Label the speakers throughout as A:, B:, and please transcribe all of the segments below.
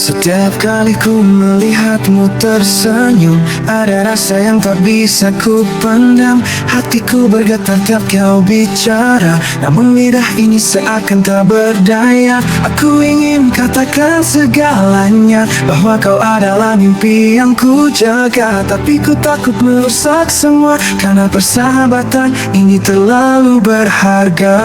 A: Setiap kali ku melihatmu tersenyum, ada rasa yang tak bisa ku pendam. Hatiku bergetar tiap kau bicara, namun lidah ini seakan tak berdaya. Aku ingin katakan segalanya, bahwa kau adalah mimpi yang ku jaga. Tapi ku takut merusak semua, karena persahabatan ini terlalu berharga.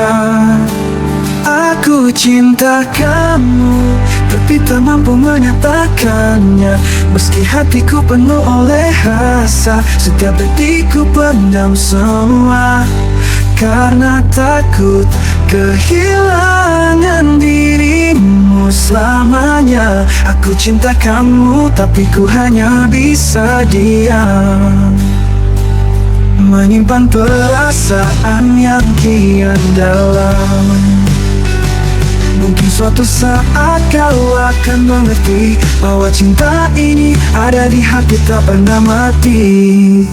A: Aku cinta kamu, tapi tak mampu menyatakannya. Meski hatiku penuh oleh rasa, setiap detikku pendam semua, karena takut kehilangan dirimu selamanya. Aku cinta kamu, tapi ku hanya bisa diam, menyimpan perasaan yang kian dalam. Mungkin suatu saat kau akan mengerti, bahwa cinta ini ada di hati tak pernah mati.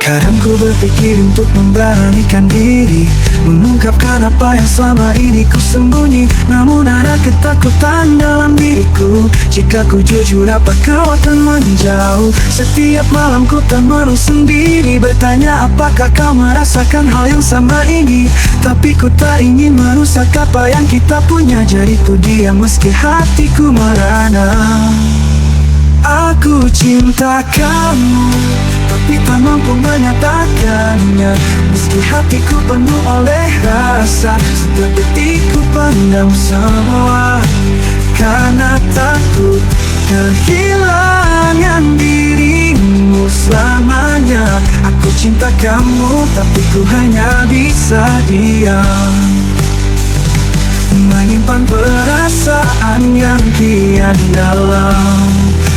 A: Kadang ku berpikir untuk memberanikan diri, mengungkapkan apa yang selama ini ku sembunyi. Namun ada ketakutan dalam diriku, jika ku jujur apa kau akan menjauh. Setiap malam ku termenung sendiri, bertanya apakah kau merasakan hal yang sama ini. Tapi ku tak ingin merusak apa yang kita punya, jadi ku diam meski hatiku merana. Aku cinta kamu, tapi tak mampu menyatakannya. Meski hatiku penuh oleh rasa, setiap detikku pendam semua, karena takut kehilangan dirimu selamanya. Aku cinta kamu, tapi ku hanya bisa diam, menyimpan perasaan yang kian dalam.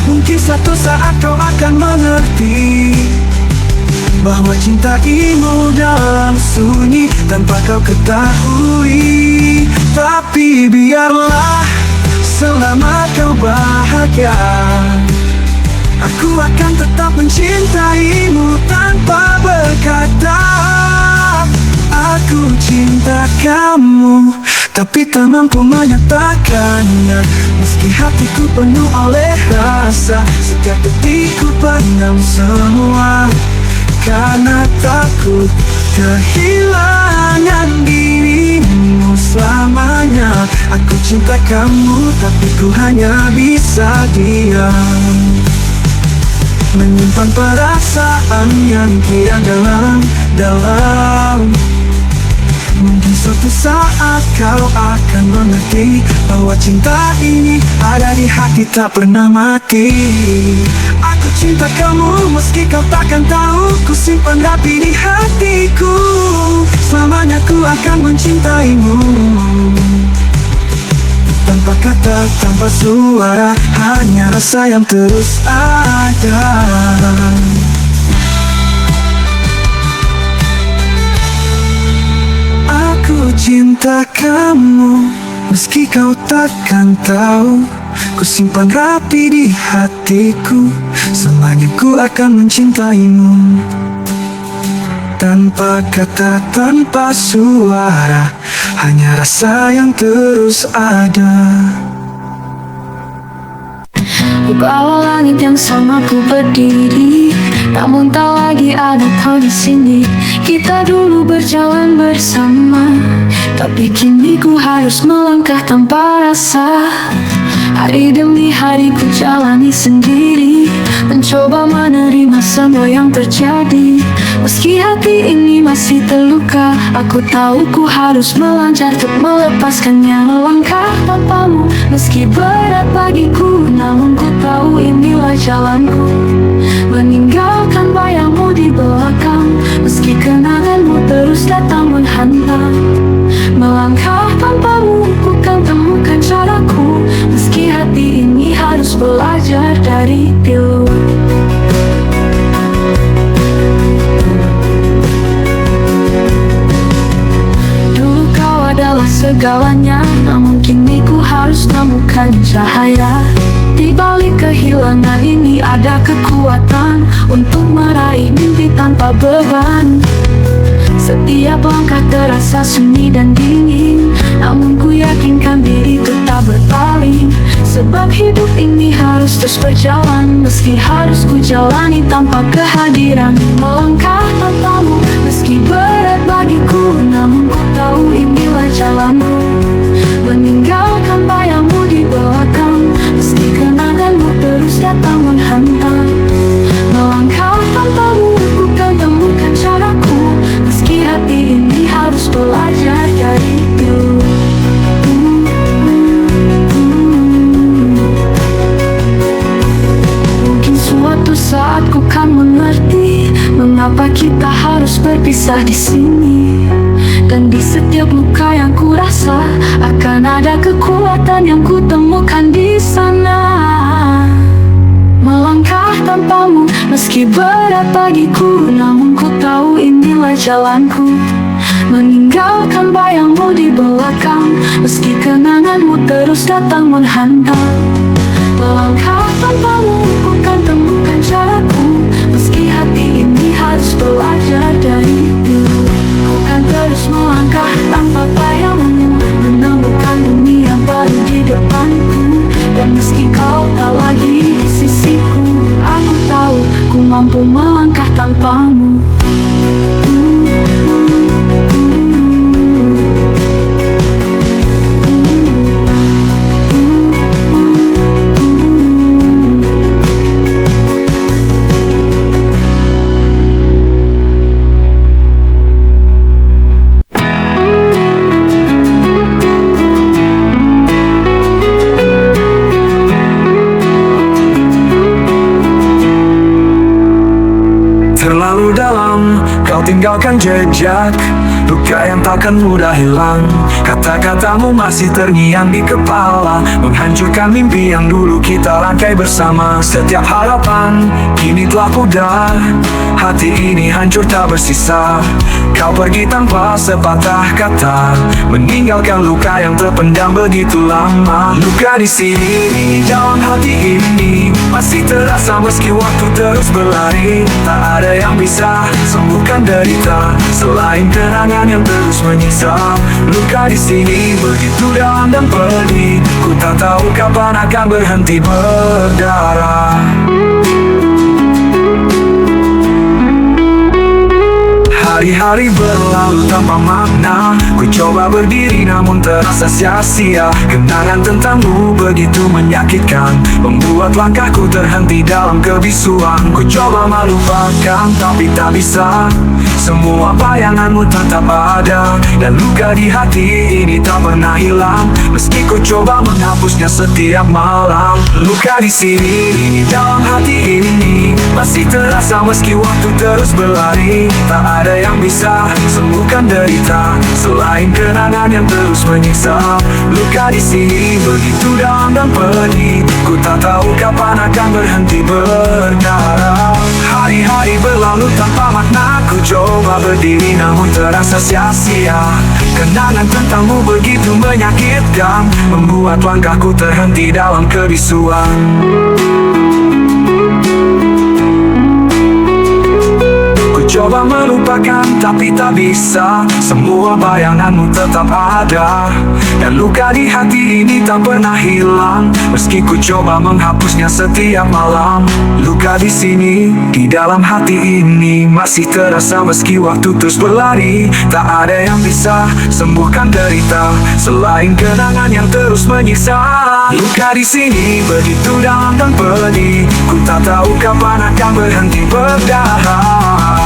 A: Mungkin satu saat kau akan mengerti, bahwa cinta ini dalam sunyi tanpa kau ketahui. Tapi biarlah, selama kau bahagia, aku akan tetap mencintaimu tanpa berkata. Aku cinta kamu, tapi tak mampu menyatakannya. Meski hatiku penuh oleh rasa, setiap detikku pendam semua, karena takut kehilangan dirimu selamanya. Aku cinta kamu, tapi ku hanya bisa diam, menyimpan perasaan yang kian dalam. Mungkin suatu saat kau akan mengerti, bahwa cinta ini ada di hati tak pernah mati. Aku cinta kamu, meski kau takkan tahu. Ku simpan rapi di hatiku, selamanya ku akan mencintaimu. Tanpa kata, tanpa suara, hanya rasa yang terus ada. Aku cinta kamu, meski kau takkan tahu. Ku simpan rapi di hatiku, selamanya ku akan mencintaimu. Tanpa kata, tanpa suara, hanya rasa yang terus ada.
B: Di bawah langit yang sama ku berdiri, namun tak lagi ada kau di sini. Kita dulu berjalan bersama, tapi kini ku harus melangkah tanpa rasa. Hari demi hari ku jalani sendiri, mencoba menerima semua yang terjadi. Meski hati ini masih terluka, aku tahu ku harus melangkah untuk melepaskannya. Melangkah tanpamu, meski berat bagiku, namun ku tahu inilah jalanku. Meninggalkan bayangmu di belakang, meski kenanganmu terus datang menghantam. Melangkah tanpamu, ku kan temukan caraku, meski hati ini harus belajar dari pilu. Dulu kau adalah segalanya, namun kini ku harus temukan cahaya. Di balik kehilangan ini ada kekuatan untuk meraih mimpi tanpa beban. Setiap langkah terasa sunyi dan dingin, namun ku yakinkan diriku tak berpaling. Sebab hidup ini harus terus berjalan, meski harus ku jalani tanpa kehadiran. Melangkah tanpamu meski berat bagiku, namun ku tahu inilah jalanku. Meninggalkan bayangmu di belakang, meski kenanganmu terus datang menghantam. Melangkah tanpamu bukan temukan caraku, meski hati ini harus belajar dariku. Mungkin suatu saat ku kan mengerti mengapa kita harus berpisah di sini. Dan di setiap luka yang ku rasa akan ada kekuatan yang ku temukan di sana. Melangkah tanpamu meski berat bagiku, namun ku tahu inilah jalanku. Meninggalkan bayangmu di belakang, meski kenanganmu terus datang menghantam. Melangkah tanpamu bukan temukan caraku, meski hati ini harus belajar dariku. Ku kan terus melangkah tanpa bayangmu, menemukan dunia baru di depanku. Dan meski kau tak lagi di sisiku, aku tahu ku mampu melangkah tanpamu.
A: Terlalu dalam kau tinggalkan jejak, luka yang takkan mudah hilang. Kata-katamu masih terngiang di kepala, menghancurkan mimpi yang dulu kita rangkai bersama. Setiap harapan kini telah pudar, hati ini hancur tak bersisa. Kau pergi tanpa sepatah kata, meninggalkan luka yang terpendam begitu lama. Luka di sini, dalam hati ini masih terasa meski waktu terus berlari. Tak ada yang bisa sembuhkan derita selain kenangan yang terus menyiksa. Luka di sini begitu dalam dan pedih, ku tak tahu kapan akan berhenti berdarah. Hari-hari berlalu tanpa makna, ku coba berdiri namun terasa sia-sia. Kenangan tentangmu begitu menyakitkan, membuat langkahku terhenti dalam kebisuan. Ku coba melupakan tapi tak bisa, semua bayanganmu tetap ada. Dan luka di hati ini tak pernah hilang, meski ku coba menghapusnya setiap malam. Luka di sini, dalam hati ini masih terasa meski waktu terus berlari. Tak ada yang bisa sembuhkan derita selain kenangan yang terus menyiksa. Luka di sini begitu dalam dan pedih, ku tak tahu kapan akan berhenti berdarah. Hari-hari berlalu tanpa makna, ku coba berdiri namun terasa sia-sia. Kenangan tentangmu begitu menyakitkan, membuat langkahku terhenti dalam kebisuan. Coba melupakan tapi tak bisa, semua bayanganmu tetap ada. Dan luka di hati ini tak pernah hilang, meski ku coba menghapusnya setiap malam. Luka di sini, di dalam hati ini masih terasa meski waktu terus berlari. Tak ada yang bisa sembuhkan derita selain kenangan yang terus menyiksa. Luka di sini begitu dalam dan pedih, ku tak tahu kapan akan berhenti berdarah.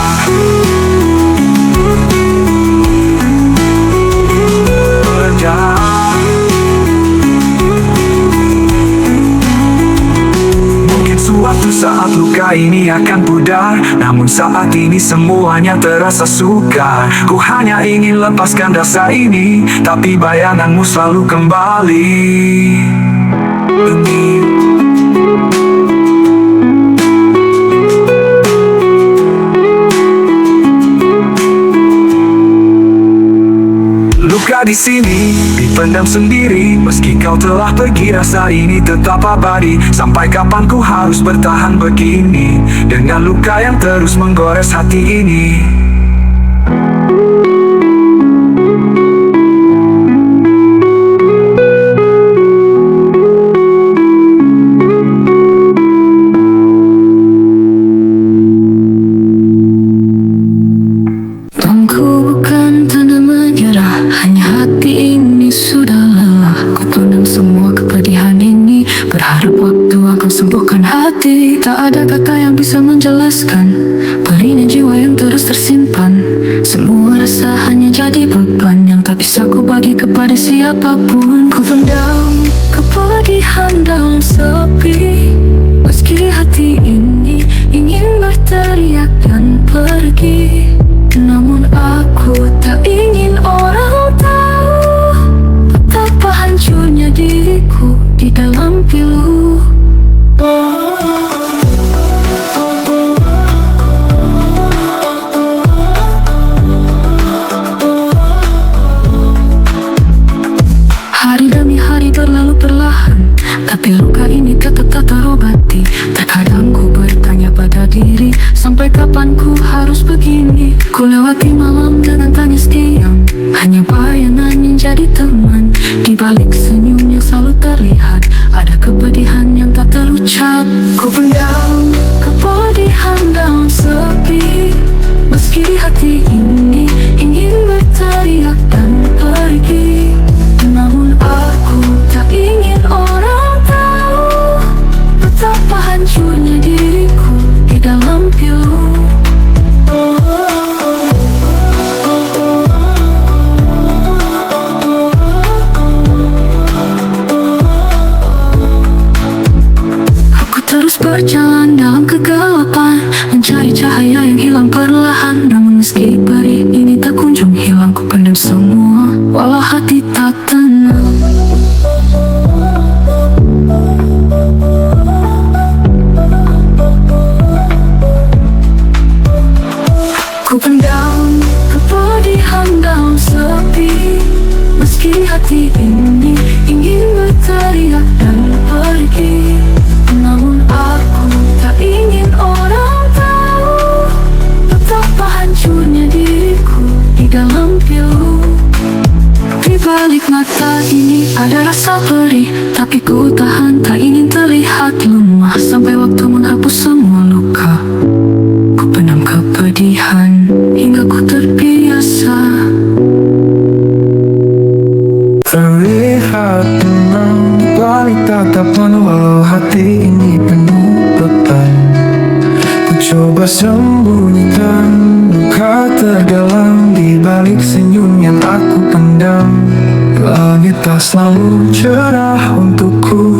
A: Mungkin suatu saat luka ini akan pudar, namun saat ini semuanya terasa sukar. Ku hanya ingin lepaskan rasa ini, tapi bayanganmu selalu kembali. Luka di sini dipendam sendiri, meski kau telah pergi rasa ini tetap abadi. Sampai kapan ku harus bertahan begini dengan luka yang terus menggores hati ini.
B: merasa hanya jadi beban yang tak bisa ku bagi kepada siapapun. Ku pendam kepedihan dalam sepi, meski hati ini ingin berteriak dan pergi. Namun aku tak ingin orang tahu betapa hancurnya diriku di dalam pilu. Hari demi hari berlalu perlahan, tapi luka ini tetap tak terobati. Terkadang ku bertanya pada diri, sampai kapan ku harus begini? Ku lewati malam dengan tangis diam, hanya bayangan yang jadi teman. Di balik senyum yang selalu terlihat, ada kepedihan yang tak terucap. Ku pendam kepedihan dalam sepi, meski hati ini ingin berteriak dan pergi. Namun aku tak ingin orang tahu betapa hancurnya diriku di dalam pilu. Aku terus berjalan dalam kegelapan, mencari cahaya yang hilang perlahan. Namun meski perih ini tak kunjung hilang, ku pendam semua walau hati tak tenang. Ku pendam kepedihan dalam sepi, meski hati ini ingin berteriak dan pergi. Namun aku tak ingin orang tahu betapa hancurnya diriku di dalam pilu. Di balik mata ini ada rasa perih, tapi ku tahan, tak ingin terlihat lemah. Sampai waktu menghapus semua luka, ku pendam kepedihan hingga ku terbiasa.
A: Terlihat tenang balik tatapan, walau hati ini penuh beban. Ku coba sembunyikan luka terdalam di balik senyum yang aku pendam. Langit tak selalu cerah untukku,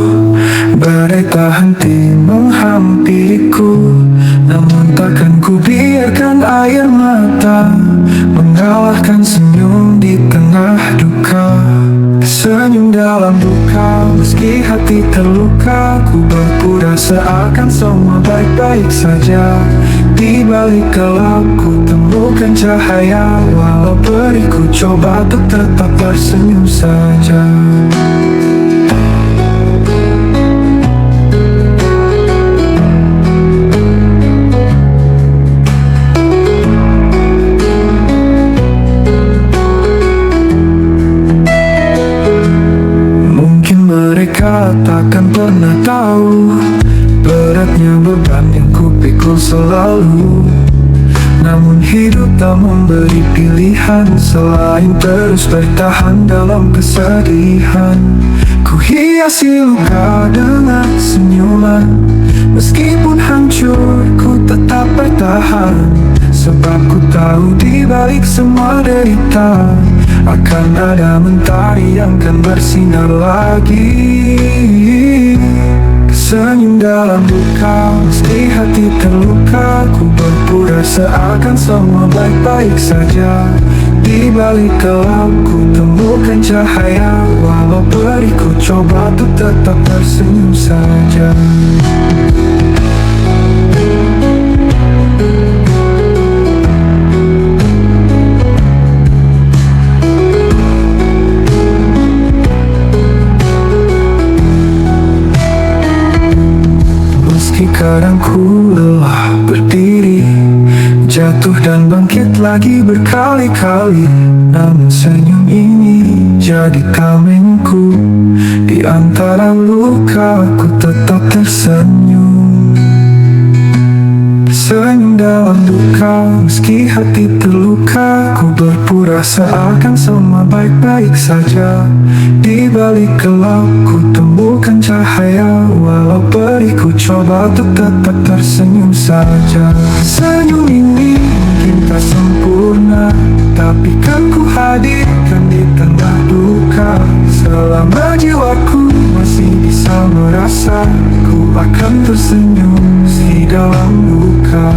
A: badai tak henti menghampiriku. Namun takkan ku biarkan air mata mengalahkan senyum di tengah duka. Senyum dalam duka, meski hati terluka. Ku berpura seakan semua baik-baik saja. Di balik gelap ku temukan cahaya, walau perih ku coba untuk tetap tersenyum saja. Mereka takkan pernah tahu beratnya beban yang kupikul selalu. Namun hidup tak memberi pilihan selain terus bertahan dalam kesedihan. Ku hiasi luka dengan senyuman, meskipun hancur ku tetap bertahan. Sebab ku tahu di balik semua derita akan ada mentari yang kan bersinar lagi. Senyum dalam duka, meski hati terluka. Ku berpura seakan semua baik-baik saja. Di balik gelap ku temukan cahaya, walau perih ku coba untuk tetap tersenyum saja. Kadang ku lelah berdiri, jatuh dan bangkit lagi berkali-kali. Namun senyum ini jadi tamengku. Di antara luka ku tetap tersenyum. Senyum dalam duka, meski hati terluka. Ku berpura seakan semua baik-baik saja. Di balik gelap ku temukan cahaya, walau perih ku coba untuk tetap tersenyum saja. Senyum ini mungkin tak sempurna, tapi kan ku hadirkan di tengah duka. Selama jiwaku masih bisa merasa, ku akan tersenyum meski dalam luka.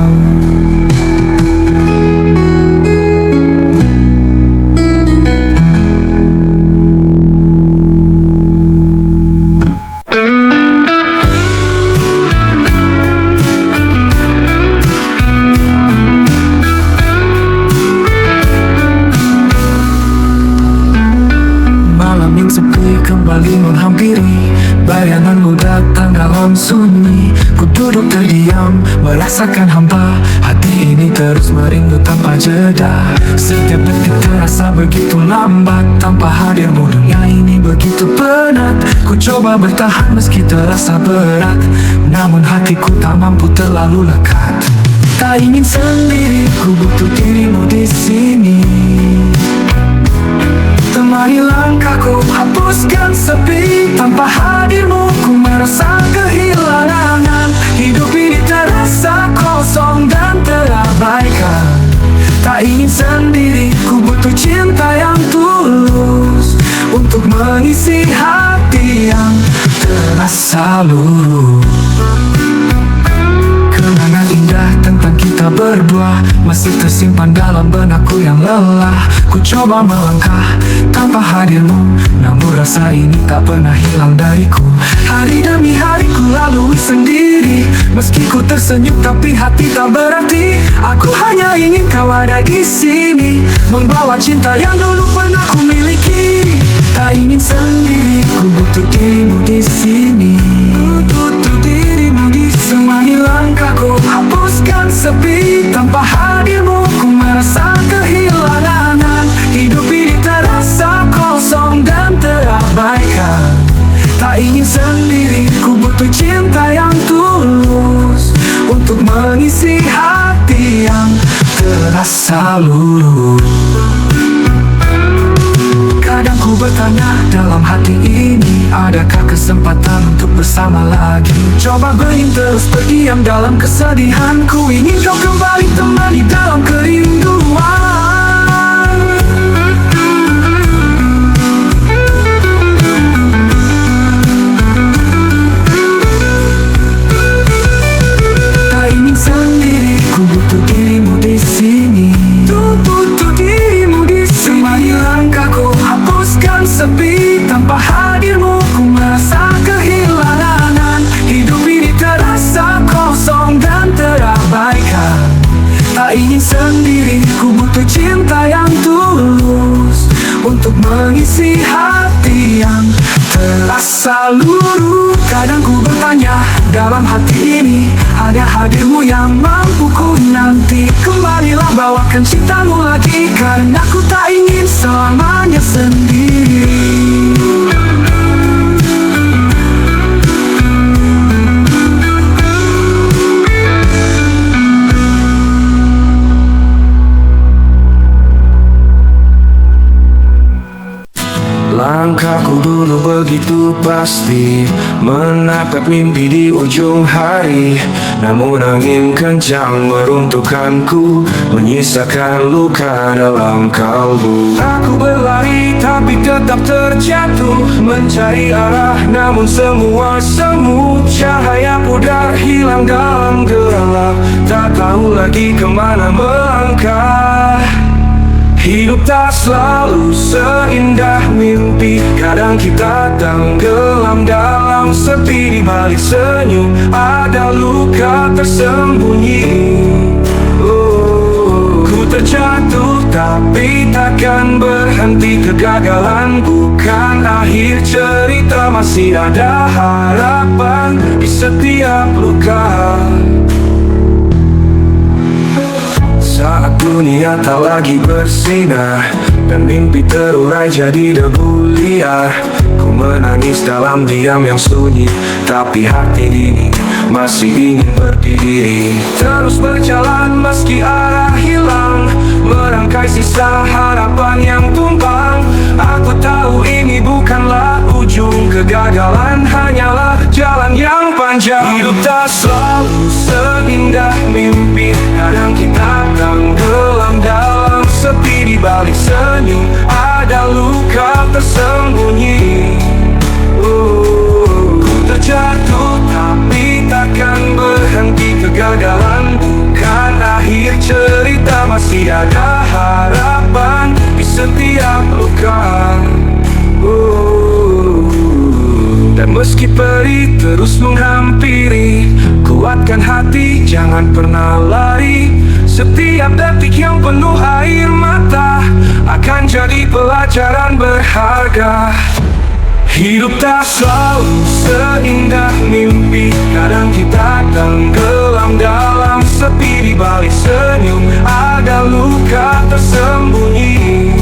A: Sepi kembali menghampiri, bayanganmu datang dalam sunyi. Ku duduk terdiam, merasakan hampa. Hati ini terus merindu tanpa jeda. Setiap detik terasa begitu lambat, tanpa hadirmu dunia ini begitu penat. Ku coba bertahan meski terasa berat, namun hatiku tak mampu terlalu lekat. Tak ingin sendiri, ku butuh dirimu di sini. Temani langkahku, hapuskan sepi. Tanpa hadirmu, ku merasa kehilangan. Hidup ini terasa kosong dan terabaikan. Tak ingin sendiri, ku butuh cinta yang tulus untuk mengisi hati yang terasa luruh. Kenangan indah tentang kita berdua masih tersimpan dalam benakku yang lelah. Ku coba melangkah tanpa hadirmu, namun rasa ini tak pernah hilang dariku. Hari demi hari ku lalui sendiri, meski ku tersenyum tapi hati tak berarti. Aku hanya ingin kau ada di sini, membawa cinta yang dulu pernah ku miliki. Tak ingin sendiri, ku butuh dirimu di sini. Butuh dirimu di sini. Temani langkahku, hapuskan sepi. Tanpa hadirmu, ku merasa kehilangan. Hidup ini terasa kosong dan terabaikan. Tak ingin sendiri, ku butuh cinta yang tulus untuk mengisi hati yang terasa luruh. Kadang ku bertanya dalam hati ini, adakah kesempatan untuk bersama lagi? Coba berhenti terus berdiam dalam kesedihan. Ku ingin kau kembali temani dalam kerinduan. Tak ingin sendiri, ku butuh dirimu di sini. Butuh dirimu di sini. Temani langkahku, hapuskan sepi. Tanpa hadirmu, ku merasa kehilangan. Hidup ini terasa kosong dan terabaikan. Tak ingin sendiri, ku butuh cinta yang tulus untuk mengisi hati yang terasa luruh. Kadang ku bertanya dalam hati ini, ada hadirmu yang mampu ku nanti. Kembalilah bawakan cintamu lagi, karena ku tak ingin selamanya sendiri. Langkahku dulu begitu pasti, menatap mimpi di ujung hari. Namun angin kencang meruntuhkanku, menyisakan luka dalam kalbu. Aku berlari tapi tetap terjatuh, mencari arah namun semua semu. Cahaya pudar hilang dalam gelap, tak tahu lagi kemana melangkah. Hidup tak selalu seindah mimpi, kadang kita tenggelam dalam sepi. Di balik senyum ada luka tersembunyi. Ku terjatuh tapi takkan berhenti. Kegagalan bukan akhir cerita, masih ada harapan di setiap luka. Saat dunia tak lagi bersinar dan mimpi terurai jadi debu liar, ku menangis dalam diam yang sunyi, tapi hati ini masih ingin berdiri. Terus berjalan meski arah hilang, merangkai sisa harapan yang tumpang. Aku tahu ini bukanlah ujung kegagalan hanyalah jalan yang panjang. Hidup tak selalu seindah mimpi, kadang kita tenggelam dalam sepi. Di balik senyum ada luka tersembunyi. Ku terjatuh tapi takkan berhenti. Kegagalan bukan akhir cerita, masih ada harapan di setiap luka. Dan meski perih terus menghampiri, kuatkan hati, jangan pernah lari. Setiap detik yang penuh air mata akan jadi pelajaran berharga. Hidup tak selalu seindah mimpi, kadang kita tenggelam dalam sepi. Di balik senyum ada luka tersembunyi.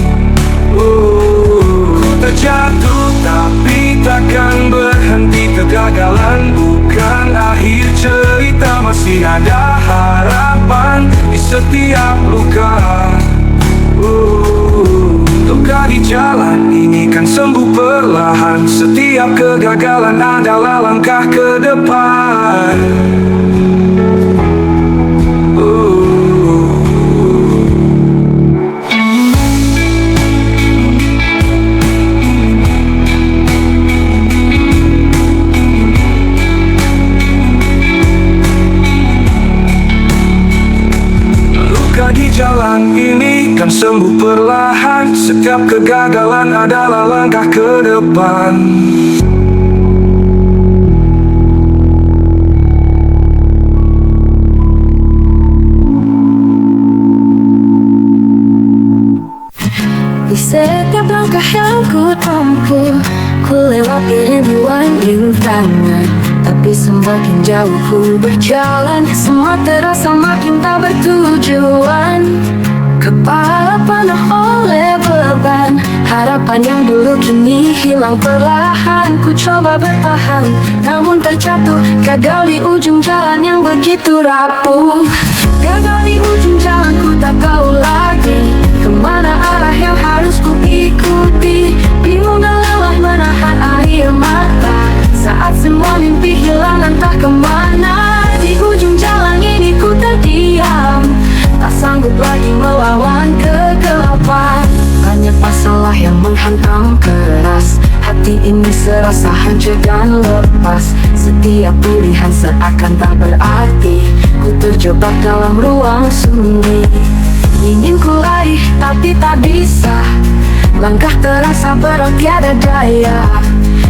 A: Terjatuh tapi takkan berhenti. Kegagalan bukan akhir cerita, masih ada harapan di setiap luka. Luka di jalan ini kan sembuh perlahan. Setiap kegagalan adalah langkah ke depan. Di jalan ini kan sembuh perlahan. Setiap kegagalan adalah langkah ke depan.
B: Di setiap langkah yang ku tempuh, ku lewati ribuan rintangan. Tapi semakin jauh ku berjalan, semua terasa makin tak bertujuan. Kepala penuh oleh beban, harapan yang dulu kini hilang perlahan. Ku coba bertahan, namun terjatuh. Gagal di ujung jalan yang begitu rapuh. Gagal di ujung jalan, ku tak tahu lagi kemana arah yang harus ku ikuti. Bingung dan lelah menahan air mata saat semua mimpi hilang entah kemana. Di ujung jalan ini ku terdiam, tak sanggup lagi melawan kegelapan. Banyak masalah yang menghantam keras, hati ini serasa hancur dan lepas. Setiap pilihan seakan tak berarti, ku terjebak dalam ruang sunyi. Ingin ku raih tapi tak bisa, langkah terasa berat tiada daya.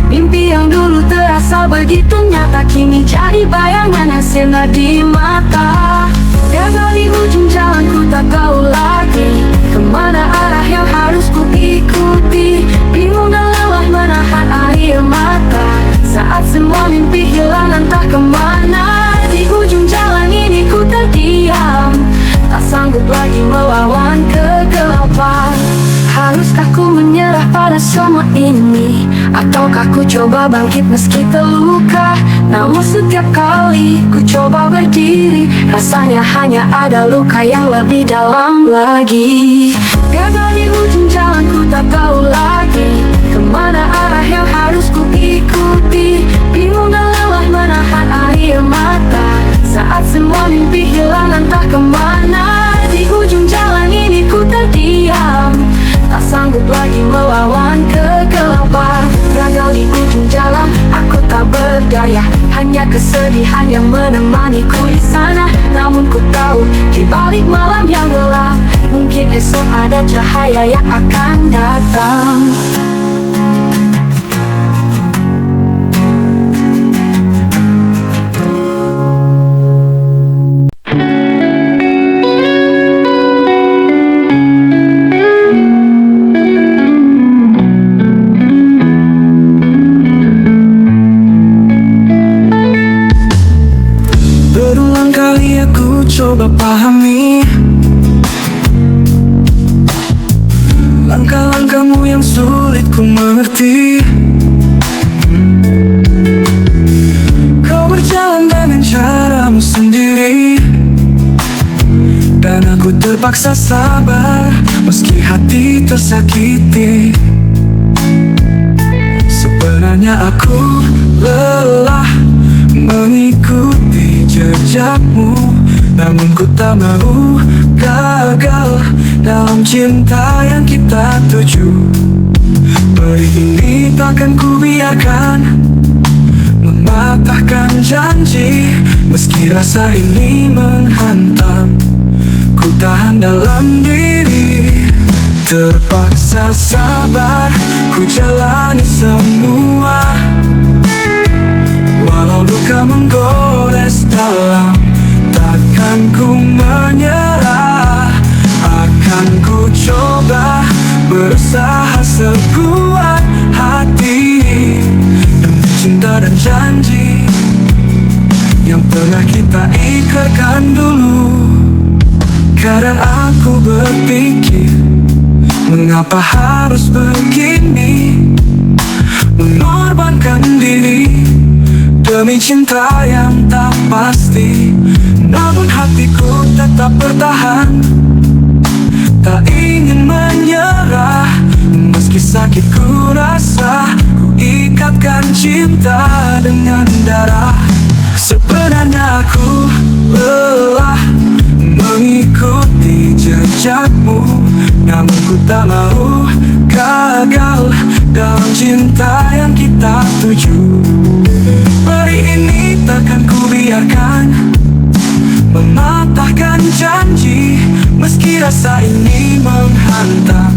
B: Mimpi yang dulu terasa begitu nyata, kini jadi bayangan yang sirna di mata. Gagal di ujung jalan, ku tak tahu lagi kemana arah yang harus ku ikuti. Bingung dan lelah menahan air mata saat semua mimpi hilang entah kemana. Di ujung jalan ini ku terdiam, tak sanggup lagi melawan kegelapan. Haruskah ku menyerah pada semua ini, ataukah ku coba bangkit meski terluka? Namun setiap kali ku coba berdiri, rasanya hanya ada luka yang lebih dalam lagi. Gagal di ujung jalan, ku tak tahu lagi kemana arah yang harus ku ikuti. Bingung dan lelah menahan air mata saat semua mimpi hilang entah kemana. Di ujung jalan ini ku terdiam, tak sanggup lagi melawan kegelapan. Gagal di ujung jalan, aku tak berdaya, hanya kesedihan yang menemaniku di sana. Namun ku tahu di balik malam yang gelap, mungkin esok ada cahaya yang akan datang.
A: Coba pahami langkah-langkahmu yang sulit ku mengerti. Kau berjalan dengan caramu sendiri, dan aku terpaksa sabar meski hati tersakiti. Sebenarnya Sebenarnya aku lelah mengikuti jejakmu, namun ku tak mau gagal dalam cinta yang kita tuju. Perih ini takkan ku biarkan mematahkan janji, meski rasa ini menghantam. Ku tahan dalam diri, terpaksa sabar, ku jalani semua. Walau luka menggores dalam, takkan ku menyerah. Akan ku coba berusaha sekuat hati demi cinta dan janji yang pernah kita ikrarkan dulu. Kadang aku berpikir, mengapa harus begini, mengorbankan diri demi cinta yang tak pasti. Namun hatiku tetap bertahan, tak ingin menyerah. Meski sakit ku rasa, ku ikatkan cinta dengan darah. Sebenarnya aku lelah mengikuti jejakmu, namun ku tak mau gagal dalam cinta yang kita tuju. Perih ini takkan ku biarkan mematahkan janji, meski rasa ini menghantam.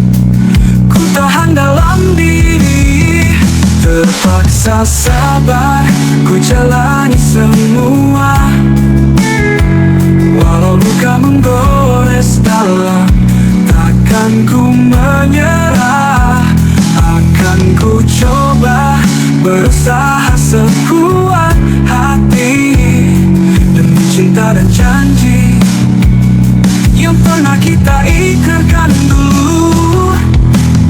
A: Ku tahan dalam diri, terpaksa sabar, ku jalani semua. Walau luka menggores dalam, takkan ku menyerah. Akan ku coba berusaha sekuat hati demi cinta dan janji yang pernah kita ikrarkan dulu.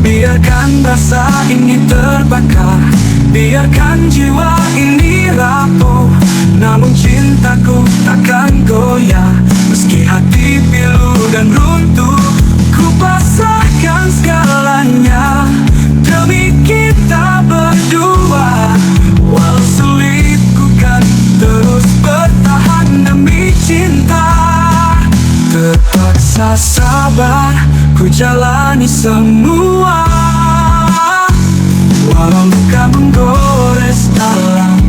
A: Biarkan rasa ini terbakar, biarkan jiwa ini rapuh, namun cintaku takkan goyah. Meski hati pilu dan runtuh, ku pasrahkan segalanya demi kita berdua. Walau sulit, ku kan terus bertahan demi cinta. Terpaksa sabar, ku jalani semua. Walau luka menggores dalam,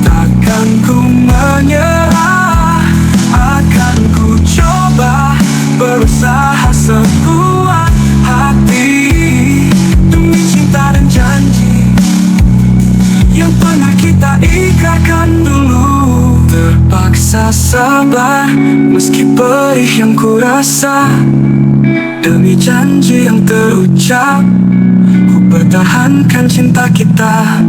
A: takkan ku menyerah. Akan ku coba berusaha sekuat hati demi cinta dan janji yang pernah kita ikrarkan dulu. Terpaksa sabar, meski perih yang ku rasa, demi janji yang terucap, ku pertahankan cinta kita.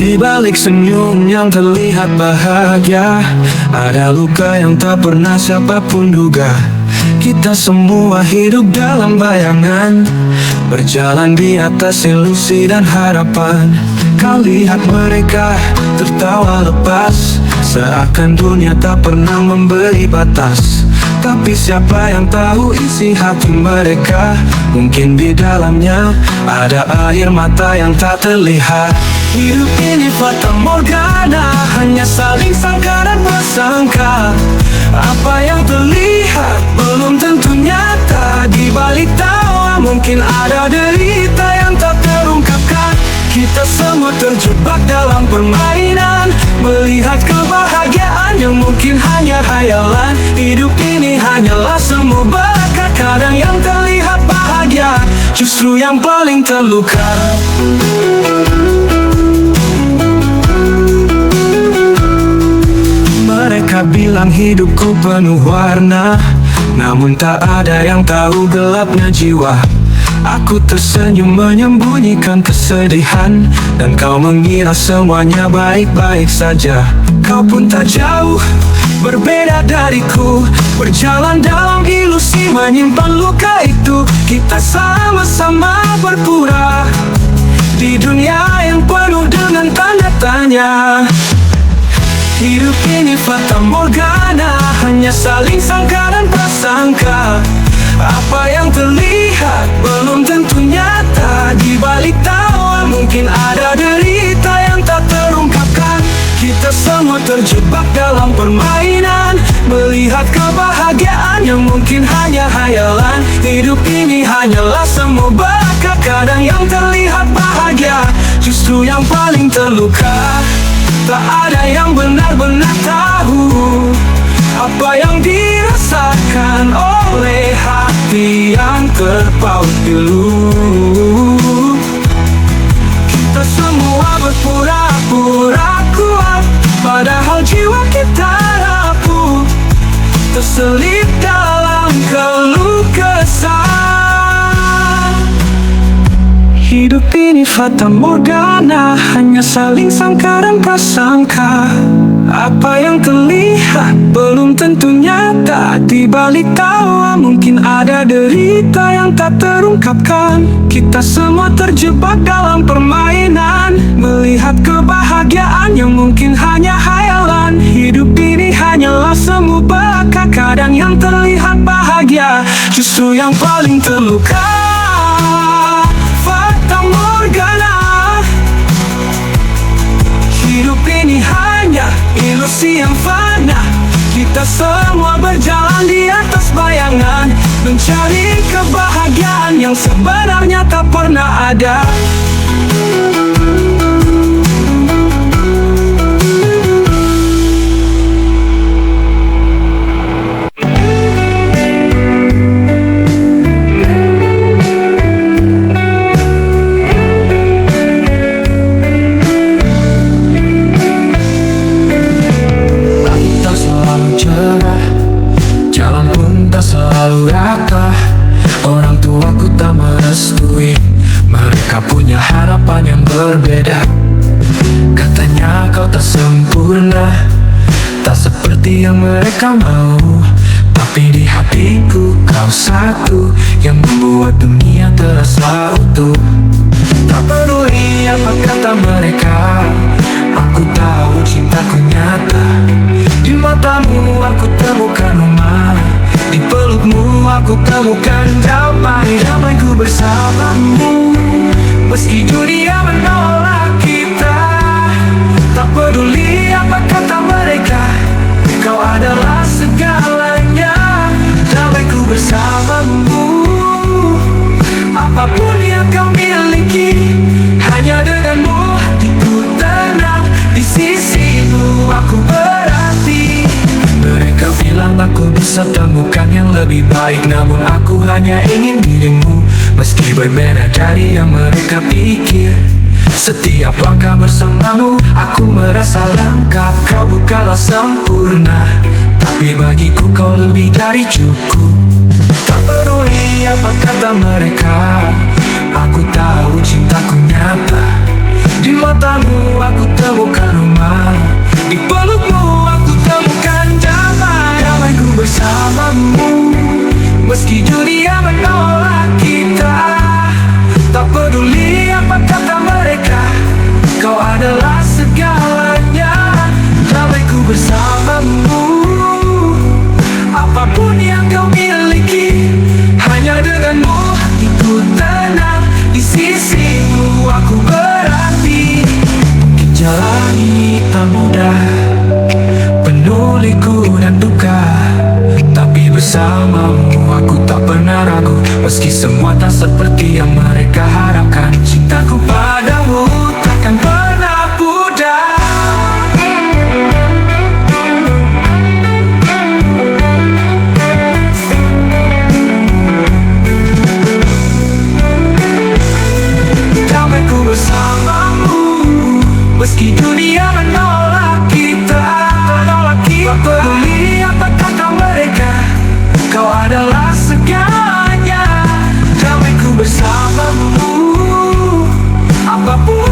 A: Di balik senyum yang terlihat bahagia, ada luka yang tak pernah siapapun duga. Kita semua hidup dalam bayangan, berjalan di atas ilusi dan harapan. Kau lihat mereka tertawa lepas, seakan dunia tak pernah memberi batas. Tapi siapa yang tahu isi hati mereka? Mungkin di dalamnya ada air mata yang tak terlihat. Hidup ini fata morgana, hanya saling sangka dan bersangka. Apa yang terlihat belum tentu nyata. Di balik tawa mungkin ada derita yang tak terungkapkan. Kita semua terjebak dalam permainan, melihat kebahagiaan yang mungkin hanya hayalan. Hidup ini hanyalah semu belaka, kadang yang terlihat bahagia justru yang paling terluka. Mereka bilang hidupku penuh warna, namun tak ada yang tahu gelapnya jiwa. Aku tersenyum menyembunyikan kesedihan, dan kau mengira semuanya baik-baik saja. Kau pun tak jauh berbeda dariku, berjalan dalam ilusi menyimpan luka itu. Kita sama-sama berpura di dunia yang penuh dengan tanda tanya. Hidup ini fata morgana, hanya saling sangka dan prasangka. Apa yang terlihat belum tentu nyata. Di balik tawa mungkin ada derita yang tak terungkapkan. Kita semua terjebak dalam permainan, melihat kebahagiaan yang mungkin hanya hayalan. Hidup ini hanyalah semu belaka, kadang yang terlihat bahagia justru yang paling terluka. Tak ada yang benar-benar tahu apa yang dirasakan oleh hati yang terpaut pilu. Kita semua berpura-pura kuat, padahal jiwa kita rapuh, terselip dalam keluh kesah. Hidup ini fata morgana, hanya saling sangka dan prasangka. Apa yang terlihat belum tentu nyata. Di balik tawa mungkin ada derita yang tak terungkapkan. Kita semua terjebak dalam permainan, melihat kebahagiaan yang mungkin hanya hayalan. Hidup ini hanyalah semu belaka, kadang yang terlihat bahagia justru yang paling terluka. Fata morgana, hidup ini hanya ilusi yang fana. Kita semua berjalan di atas bayangan, mencari kebahagiaan yang sebenarnya tak pernah ada. Jalan pun tak selalu rata. Orang tuaku tak merestui, mereka punya harapan yang berbeda. Katanya kau tak sempurna, tak seperti yang mereka mau. Tapi di hatiku kau satu, yang membuat dunia terasa utuh. Tak peduli apa kata mereka, aku tahu cintaku nyata. Di matamu aku temukan rumah, di pelukmu aku temukan damai. Damaiku bersamamu, meski dunia menolak kita. Tak peduli apa kata mereka, kau adalah segalanya. Damaiku bersamamu, apapun yang kau miliki, hanya denganmu hatiku tenang. Di sisimu aku berarti. Mereka bilang aku bisa temukan yang lebih baik, namun aku hanya ingin dirimu. Meski berbeda dari yang mereka pikir, setiap langkah bersamamu aku merasa lengkap. Kau bukanlah sempurna, tapi bagiku kau lebih dari cukup. Tak peduli apa kata mereka, aku tahu cintaku nyata. Di matamu aku temukan rumah, di pelukmu aku temukan damai. Damaiku bersamamu, meski dunia menolak kita. Tak peduli apa kata mereka, kau adalah segalanya. Damaiku bersamamu, apapun yang kau miliki, hanya denganmu hatiku tenang. Di sisimu aku berarti. Mungkin jalan ini tak mudah, penuh liku dan duka, tapi bersamamu aku tak pernah ragu. Meski semua tak seperti yang mereka harapkan, cintaku padamu takkan pernah pudar. Damaiku bersamamu, meski dunia menolak kita. Tak peduli apa kata mereka, kau adalah segalanya. Damaiku bersamamu, apapun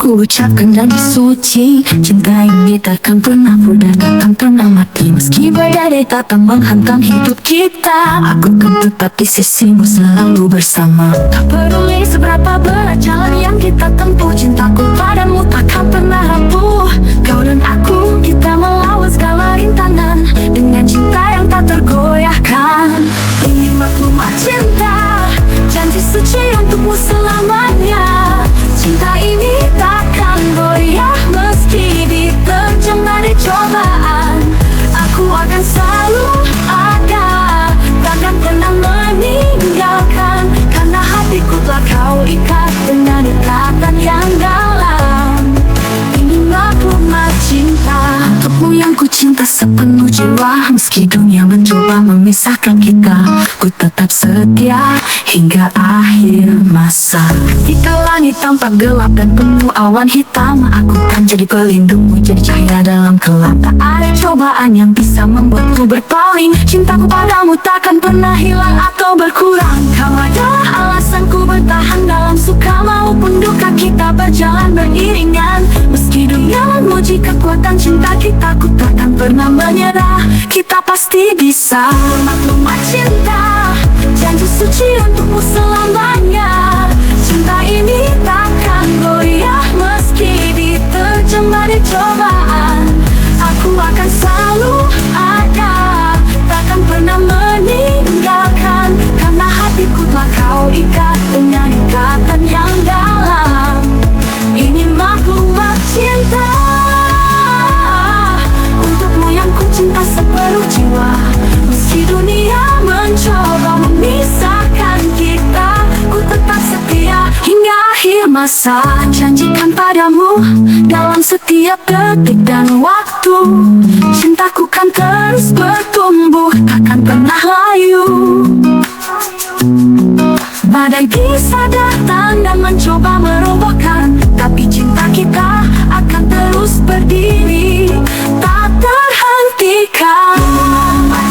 B: ku ucapkan dan suci. Cinta ini takkan pernah pudar, takkan pernah mati. Meski badai datang menghantam hidup kita, aku kan tetap di sisimu selalu bersama. Tak peduli seberapa berat jalan yang kita tempuh, cintaku padamu takkan pernah rapuh. Kau dan aku, kita melawan segala rintangan dengan cinta yang tak tergoyahkan. Ini maklumat cinta, janji suci untukmu selamanya. Cinta ini takkan goyah meski diterjang badai cobaan. Aku akan selalu ada, takkan pernah meninggalkan, karena hatiku telah kau ikat dengan ikatan yang dalam. Ini maklumat cinta, untukmu yang ku cinta sepenuh jiwa. Meski dunia mencoba memisahkan kita, ku tetap setia hingga akhir masa. Jika langit tampak gelap dan penuh awan hitam, aku kan jadi pelindungmu, jadi cahaya dalam gelap. Tak ada cobaan yang bisa membuatku berpaling. Cintaku padamu takkan pernah hilang atau berkurang. Kau adalah alasanku bertahan dalam suka maupun duka. Kita berjalan beriringan, meski dunia memuji kekuatan cinta kita. Ku takkan pernah menyerah, kita pasti bisa. Maklumat cinta, janji suci untukmu selamanya. Cinta ini takkan goyah meski diterjang badai cobaan. Aku akan selalu ada, takkan pernah meninggalkan, karena hatiku telah kau ikat dengan ikatan yang dalam. Ini maklumat cinta, untukmu yang ku cinta sepenuh jiwa. Meski dunia mencoba memisahkan kita, ku tetap setia hingga akhir masa. Janjikan padamu dalam setiap detik dan waktu, cintaku kan terus bertumbuh, takkan pernah layu. Badai bisa datang dan mencoba merobohkan, tapi cinta kita akan terus berdiri, tak terhentikan.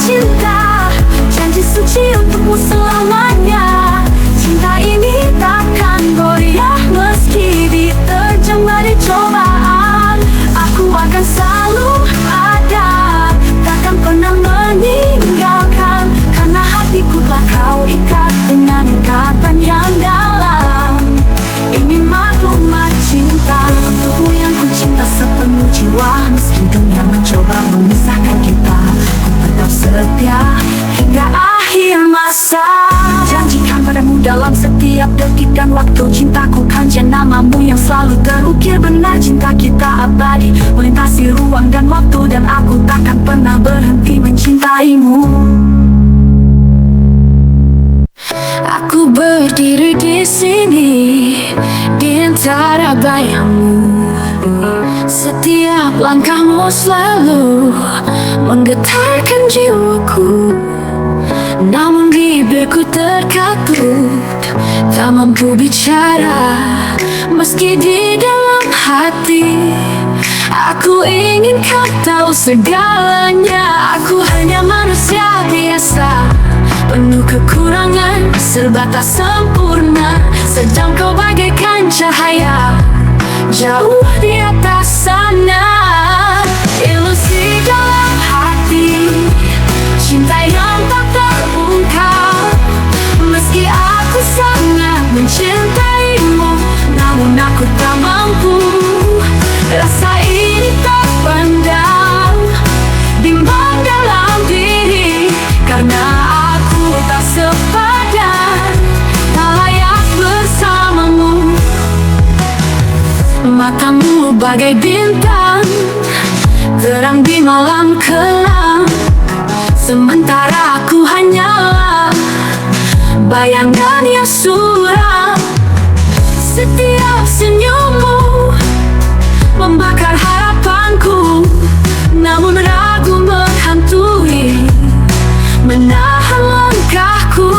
B: Cinta, janji suci untukmu selamanya. Cinta ini takkan goyah meski diterjang badai cobaan. Aku akan selalu ada, takkan pernah meninggalkan, karena hatiku telah kau ikat dengan ikatan yang dalam. Ini maklumat cinta, untukmu yang ku cinta sepenuh jiwa. Meski dunia mencoba memisahkan kita, ku tetap setia hingga akhir masa. Janjikan padamu dalam setiap detik dan waktu, cintaku kan namamu yang selalu terukir benar. Cinta kita abadi, melintasi ruang dan waktu, dan aku takkan pernah berhenti mencintaimu. Aku berdiri di sini di antara bayangmu. Setiap langkahmu selalu menggetarkan jiwaku. Namun bibirku terkatup, tak mampu bicara. Meski di dalam hati aku ingin kau tahu segalanya. Aku hanya manusia biasa, penuh kekurangan, serba tak sempurna. Sedang kau bagaikan cahaya, jauh di atas sana. Ilusi dalam hati, cinta yang tak terungkap. Meski aku sangat mencintaimu, namun aku tak mampu. Rasa ini terpendam, bimbang dalam diri, karena aku tak sepadan, tak layak bersamamu. Matamu bagai bintang, terang di malam kelam. Sementara aku hanyalah bayangan yang suram. Setiap senyummu membakar harapanku, namun ragu menghantui, menahan langkahku.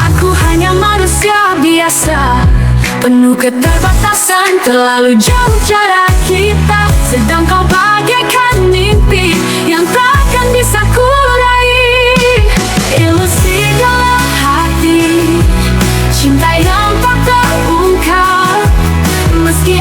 B: Aku hanya manusia biasa, penuh keterbatasan, terlalu jauh jarak kita. Sedang kau bagaikan mimpi yang takkan bisa kurai. Ilusi dalam hati, cinta yang tak terungkap. Meski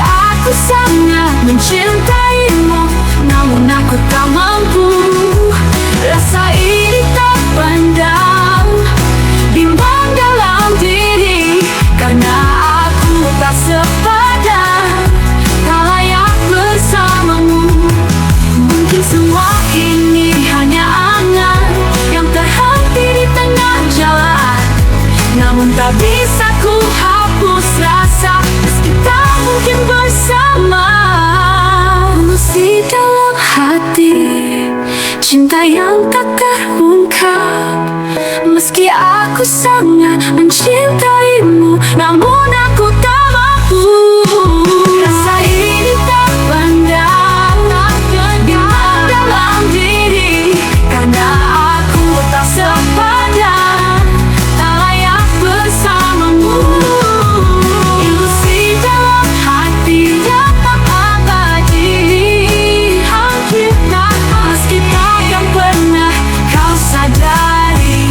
B: Tak bisa ku hapus rasa meski tak mungkin bersama. Masih dalam hati cinta yang tak terungkap. Meski aku sangat mencintaimu, namun aku tak mampu. Rasa ini tak pandang dalam diri, karena aku tak sepadan, tak layak bersamamu. Ilusi dalam hati yang tak abadi, hampir tak, meski takkan pernah kau sadari.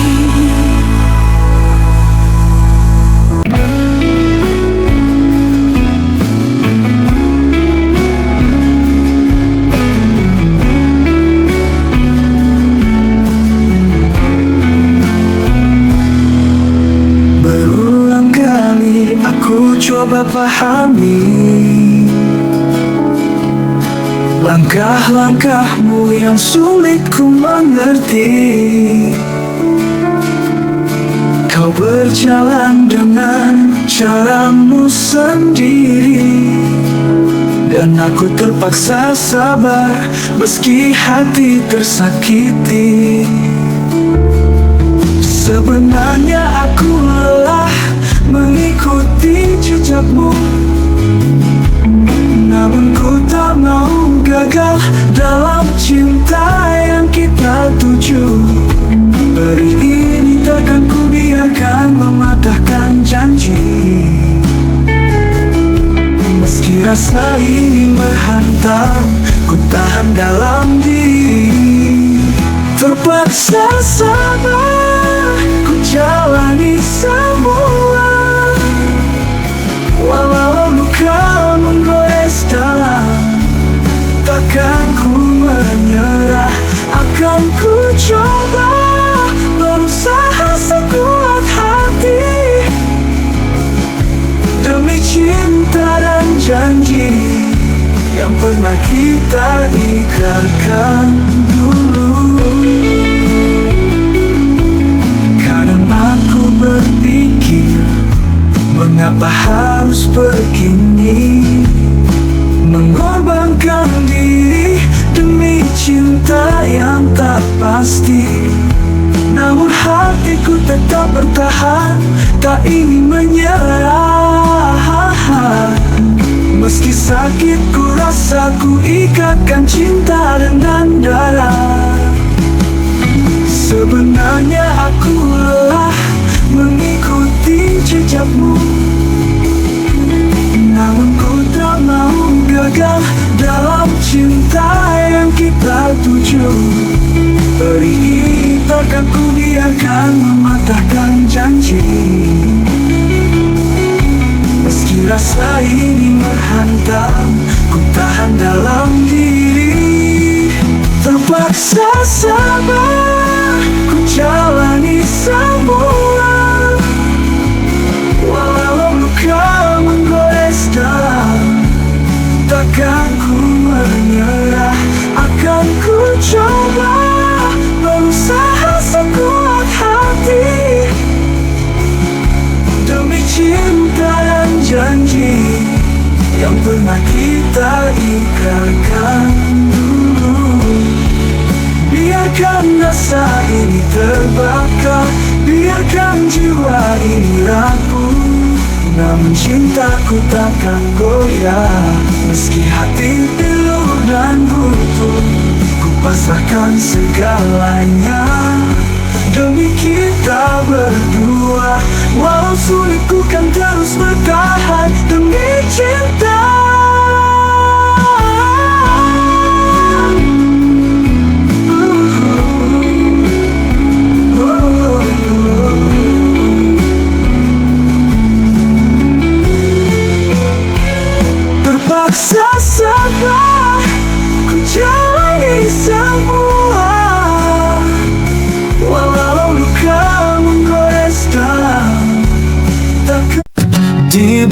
A: Berulang kali aku coba pahami langkah-langkahmu yang sulit ku mengerti. Kau berjalan dengan caramu sendiri, dan aku terpaksa sabar meski hati tersakiti. Sebenarnya aku lelah mengikuti jejakmu, namun ku tak mau gagal dalam cinta yang kita tuju. Hari ini takkan ku biarkan mematahkan janji. Meski rasa ini menghantam, ku tahan dalam diri. Terpaksa sabar, ku jalani semua. Walau luka menggores dalam, takkan ku menyerah. Akan ku coba berusaha sekuat hati, demi cinta dan janji yang pernah kita ikrarkan dulu. Kadang aku berpikir, mengapa harus begini, mengorbankan diri demi cinta yang tak pasti. Namun hatiku tetap bertahan, tak ingin menyerah. Meski sakit ku rasa, ku ikatkan cinta dengan darah. Sebenarnya aku lelah mengikuti jejakmu, namun ku tak mau gagal dalam cinta yang kita tuju. Hari ini takkan ku biarkan mematahkan janji. Meski rasa ini menghantam, ku tahan dalam diri. Terpaksa sabar, ku jalani semua. Walau luka menggores dalam, takkan ku menyerah. Akan ku coba berusaha sekuat hati, demi cinta dan janji yang pernah kita ikrarkan dulu. Biarkan rasa ini terbakar, biarkan jiwa ini rapuh, namun cintaku takkan goyah. Meski hati pilu dan butuh, ku pasrahkan segalanya demi kita berdua. Walau sulit, ku kan terus bertahan demi cinta. Terpaksa sabar, ku jalani semua. Walau luka menggores dalam, takkan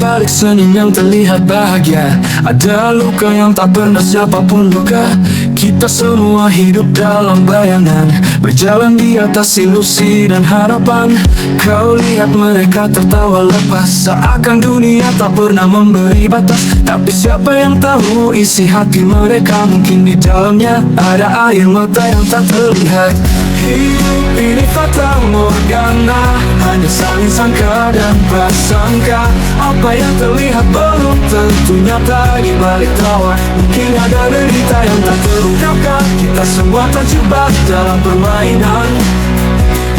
A: balik senyum yang terlihat bahagia, ada luka yang tak pernah siapapun luka. Kita semua hidup dalam bayangan, berjalan di atas ilusi dan harapan. Kau lihat mereka tertawa lepas, seakan dunia tak pernah memberi batas. Tapi siapa yang tahu isi hati mereka, mungkin di dalamnya ada air mata yang tak terlihat. Hidup ini fata morgana, hanya saling sangka dan prasangka. Apa yang terlihat belum tentu nyata di balik tawa. Mungkin ada derita yang tak terungkapkan. Kita semua terjebak dalam permainan,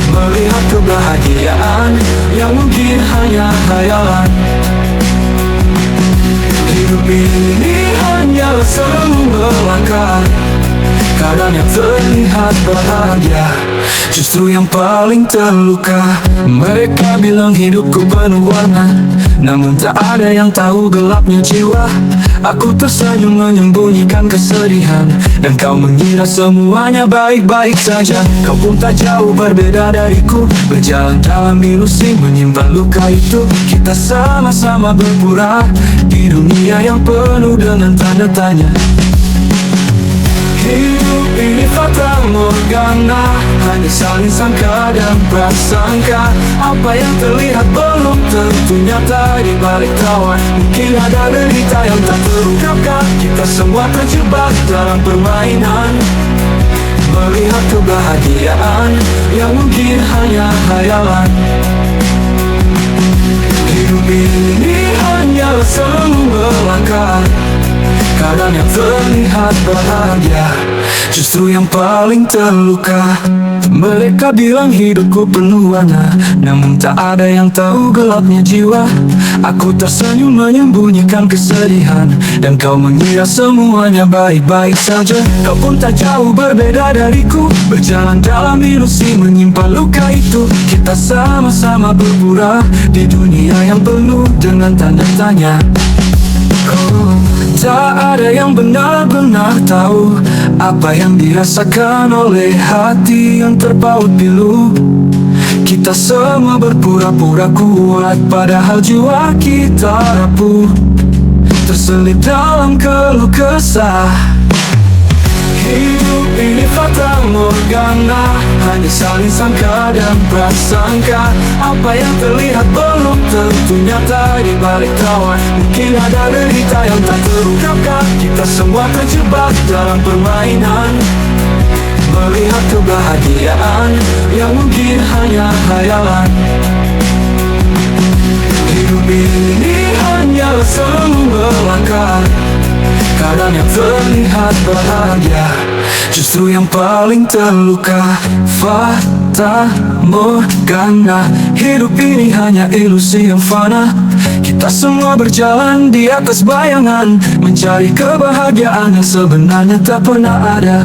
A: melihat kebahagiaan yang mungkin hanya khayalan. Hidup ini hanyalah semu belaka, kadang yang terlihat bahagia, justru yang paling terluka. Mereka bilang hidupku penuh warna, namun tak ada yang tahu gelapnya jiwa. Aku tersenyum menyembunyikan kesedihan, dan kau mengira semuanya baik-baik saja. Kau pun tak jauh berbeda dariku, berjalan dalam ilusi menyimpan luka itu. Kita sama-sama berpura di dunia yang penuh dengan tanda tanya. Hidup ini fata morgana, hanya saling sangka dan prasangka. Apa yang terlihat belum tentu nyata di balik tawa. Mungkin ada derita yang tak terungkapkan. Kita semua terjebak dalam permainan, melihat kebahagiaan yang mungkin hanya khayalan. Hidup ini hanyalah semu belaka, kadang yang terlihat bahagia, justru yang paling terluka. Mereka bilang hidupku penuh warna, namun tak ada yang tahu gelapnya jiwa. Aku tersenyum menyembunyikan kesedihan, dan kau mengira semuanya baik-baik saja. Kau pun tak jauh berbeda dariku, berjalan dalam ilusi menyimpan luka itu. Kita sama-sama berpura di dunia yang penuh dengan tanda tanya. Tak ada yang benar-benar tahu apa yang dirasakan oleh hati yang terpaut pilu. Kita semua berpura-pura kuat, padahal jiwa kita rapuh, terselip dalam keluh kesah. Hidup ini fata morgana, hanya saling sangka dan prasangka. Apa yang terlihat belum tentu nyata di balik tawa. Mungkin ada derita yang tak terungkapkan. Kita semua terjebak dalam permainan, melihat kebahagiaan yang mungkin hanya khayalan. Hidup ini hanyalah semu belaka, kadang yang terlihat bahagia, justru yang paling terluka. Fata morgana, hidup ini hanya ilusi yang fana. Kita semua berjalan di atas bayangan, mencari kebahagiaan yang sebenarnya tak pernah ada.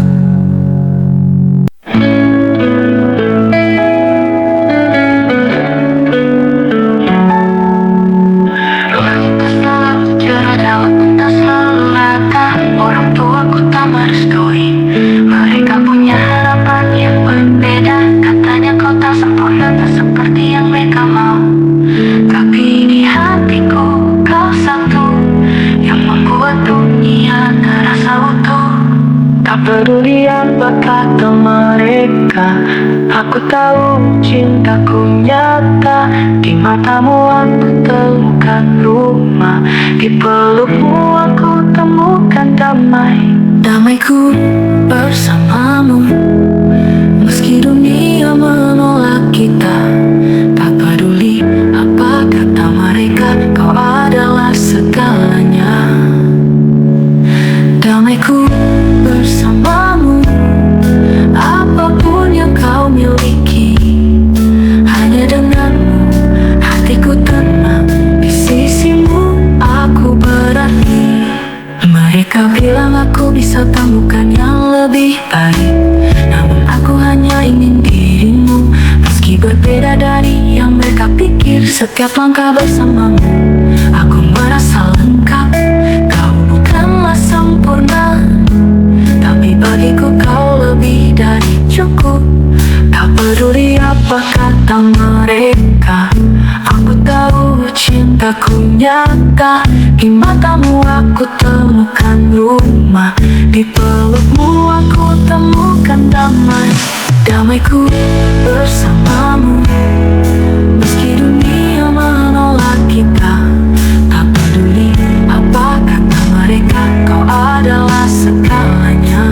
B: Peduli apa kata mereka, aku tahu cintaku nyata. Di matamu aku temukan rumah, di pelukmu aku temukan damai. Damaiku bersamamu, meski dunia menolak kita. Tak peduli apa kata mereka, kau adalah segalanya. Damaiku bersamamu, apapun yang kau miliki. Hanya denganmu hatiku tenang, di sisimu aku berarti. Mereka bilang aku bisa temukan yang lebih baik, namun aku hanya ingin dirimu. Meski berbeda dari yang mereka pikir, setiap langkah bersamamu aku merasa lengkap. Kau bukanlah sempurna, tapi bagiku kau lebih dari cukup. Tak peduli apa kata mereka, aku tahu cinta cintaku nyata. Di matamu aku temukan rumah, di pelukmu aku temukan damai. Damaiku bersamamu, meski dunia menolak kita. Tak peduli apa kata mereka, kau adalah segalanya.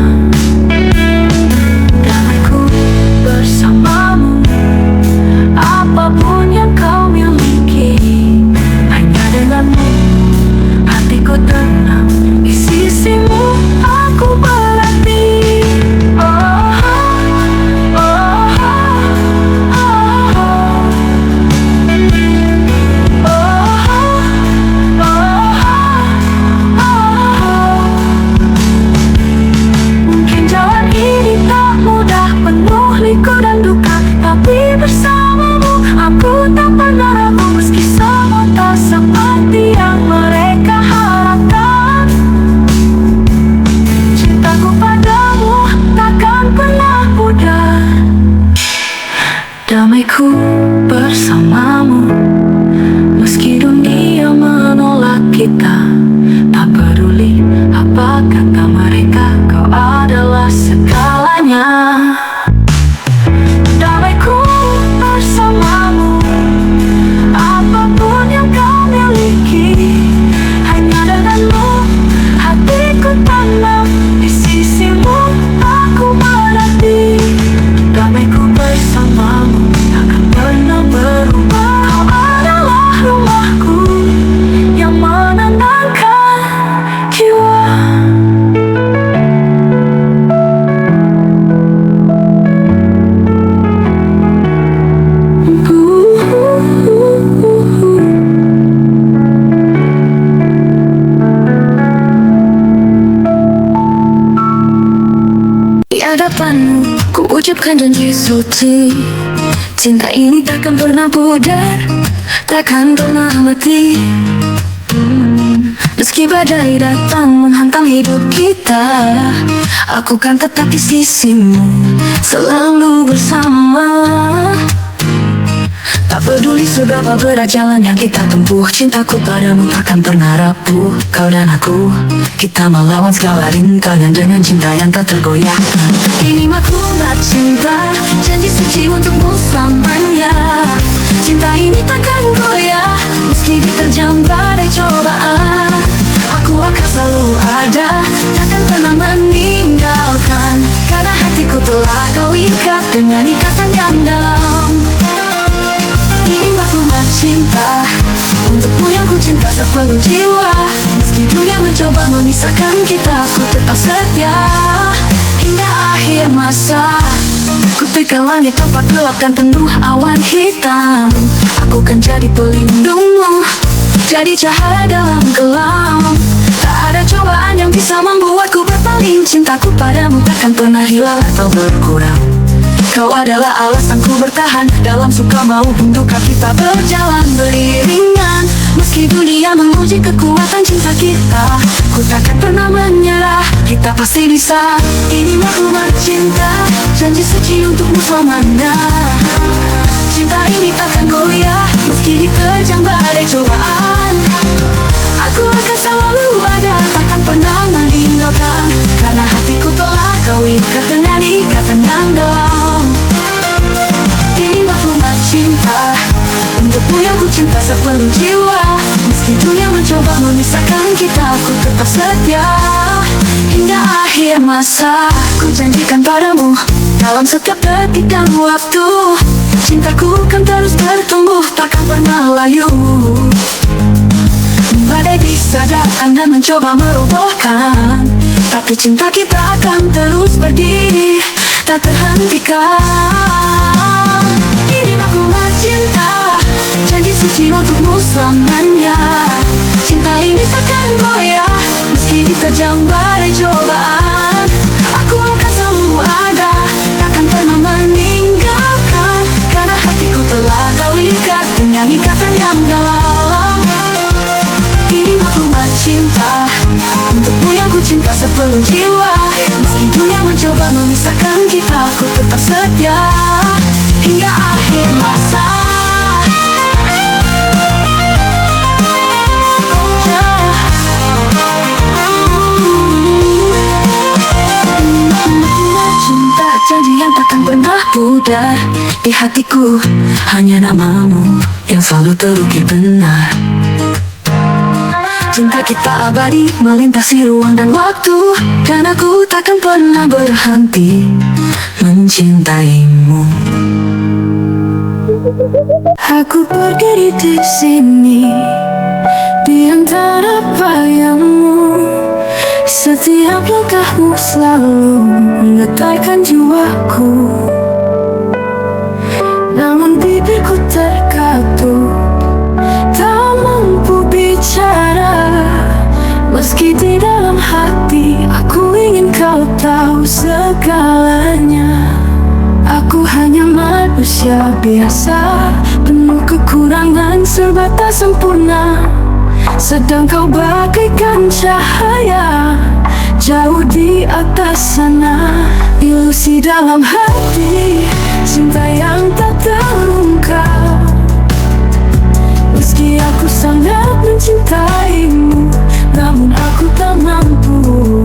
B: Damaiku bersamamu, apapun yang kau miliki, hanya denganmu hatiku tenang. Di sisimu aku berarti. Mungkin jalan ini tak mudah, penuh liku dan duka, tapi bersamamu aku tak pernah ragu. Meski semua tak seperti yang mereka harapkan, cintaku padamu takkan pernah pudar. Damaiku bersamamu, meski dunia menolak kita. Tak peduli apa kata mereka, kau adalah segalanya. Damaiku bersamamu, apapun yang kau miliki, hanya denganmu hatiku tenang. Di sisimu aku berarti. Damaiku bersamamu takkan pernah berubah. Kau adalah rumahku yang menenangkan jiwa. Di hadapanmu ku ucapkan janji suci, cinta ini takkan pernah pudar, takkan pernah mati. Meski badai datang menghantam hidup kita, aku kan tetap di sisimu, selalu bersama. Tak peduli seberapa berat jalan yang kita tempuh, cintaku padamu takkan pernah rapuh. Kau dan aku, kita melawan segala rintangan dengan cinta yang tak tergoyahkan. Ini maklumat cinta, janji suci untukmu selamanya. Cinta ini takkan goyah, meski diterjang badai cobaan. Aku akan selalu ada, takkan pernah meninggalkan, karena hatiku telah kau ikat dengan ikatan yang dalam. Ini maklumat cinta, untukmu yang ku cinta sepenuh jiwa. Meski dunia mencoba memisahkan kita, ku tetap setia hingga akhir masa. Ku tekan langit tempat gelap dan penuh awan hitam. Aku kan jadi pelindungmu, jadi cahaya dalam kelam. Tak ada cobaan yang bisa membuatku berpaling. Cintaku padamu takkan pernah hilang atau berkurang. Kau adalah alasanku bertahan, dalam suka maupun duka kita berjalan beriringan. Meski dunia menguji kekuatan cinta kita, ku takkan pernah menyerah, kita pasti bisa. Ini maklumat cinta, janji suci untukmu selamanya. Cinta ini takkan goyah, meski diterjang badai cobaan. Aku akan selalu ada, takkan pernah meninggalkan, karena hatiku telah kau ikat dengan ikatan yang dalam. Ini maklumat cinta, untukmu yang ku cinta sepenuh jiwa. Meski dunia mencoba memisahkan kita, ku tetap setia hingga akhir masa. Ku janjikan padamu, dalam setiap detik dan waktu, cintaku kan terus bertumbuh, takkan pernah layu. Badai bisa datang dan mencoba merobohkan, tapi cinta kita akan terus berdiri, tak terhentikan. Ini maklumat cinta, janji suci untukmu selamanya. Cinta ini takkan goyah, meski diterjang badai cobaan. Aku akan selalu ada, takkan pernah meninggalkan, karena hatiku telah kau ikat dengan ikatan yang dalam. Ini maklumat cinta, untukmu yang ku cinta sepenuh jiwa. Meski dunia mencoba memisahkan kita, ku tetap setia hingga akhir masa. sudah di hatiku. Hanya namamu yang selalu terukir benar. Cinta kita abadi melintasi ruang dan waktu, dan aku takkan pernah berhenti mencintaimu. Aku berdiri di sini di antara bayangmu. Setiap langkahmu selalu menggetarkan jiwaku. Namun bibirku terkatup, tak mampu bicara. Meski di dalam hati aku ingin kau tahu segalanya. Aku hanya manusia biasa, penuh kekurangan, serba tak sempurna. Sedang kau bagaikan cahaya, jauh di atas sana. Ilusi dalam hati, cinta yang tak terungkap. Meski aku sangat mencintaimu, namun aku tak mampu.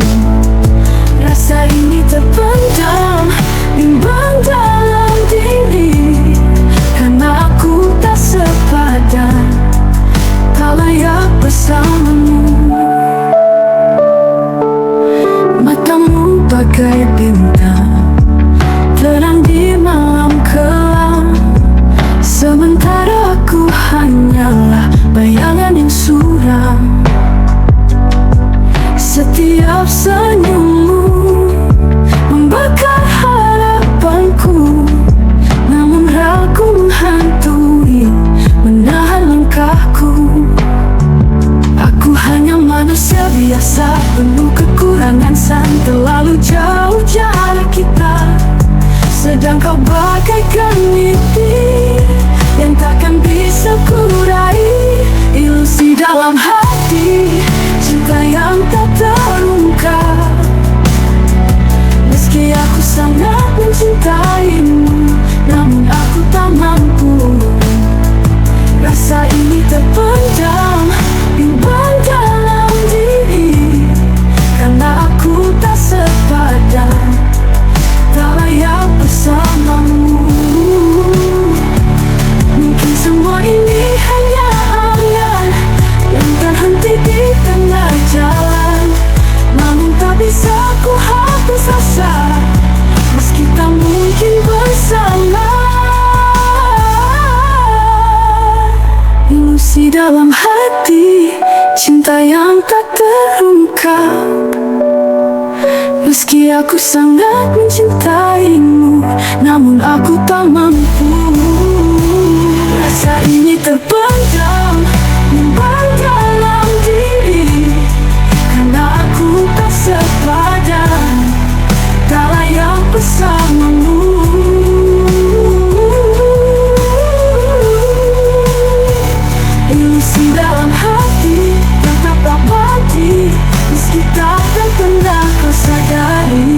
B: Rasa ini terpendam, bimbang dalam diri, karena aku tak sepadan, tak layak bersamamu. Matamu bagai bintang, terang di malam kelam. Sementara aku hanyalah bayangan yang suram. Setiap senyummu membakar harapanku, namun ragu menghantui, menahan langkahku. Aku hanya manusia biasa, penuh kekurangan, san terlalu jauh jarak kita. Sedang kau bagaikan mimpi yang takkan bisa kurai. Ilusi dalam hati, cinta yang tak terungkap. Meski aku sangat mencintaimu, namun aku tak mampu. Rasa ini terpendam, bimbang dalam diri, karena aku tak sepadan, tak layak bersamamu. Mungkin semua ini hanya angan yang terhenti di tengah jalan, namun tak bisa ku hapus asa, meski tak mungkin bersama. Ilusi dalam hati, cinta yang tak terungkap. Meski aku sangat mencintaimu, namun aku tak mampu. Rasa ini terpendam, bimbang dalam diri, karena aku tak sepadan, tak layak bersamamu. Ilusi dalam hati, tetap abadi, meski takkan pernah kau sadari.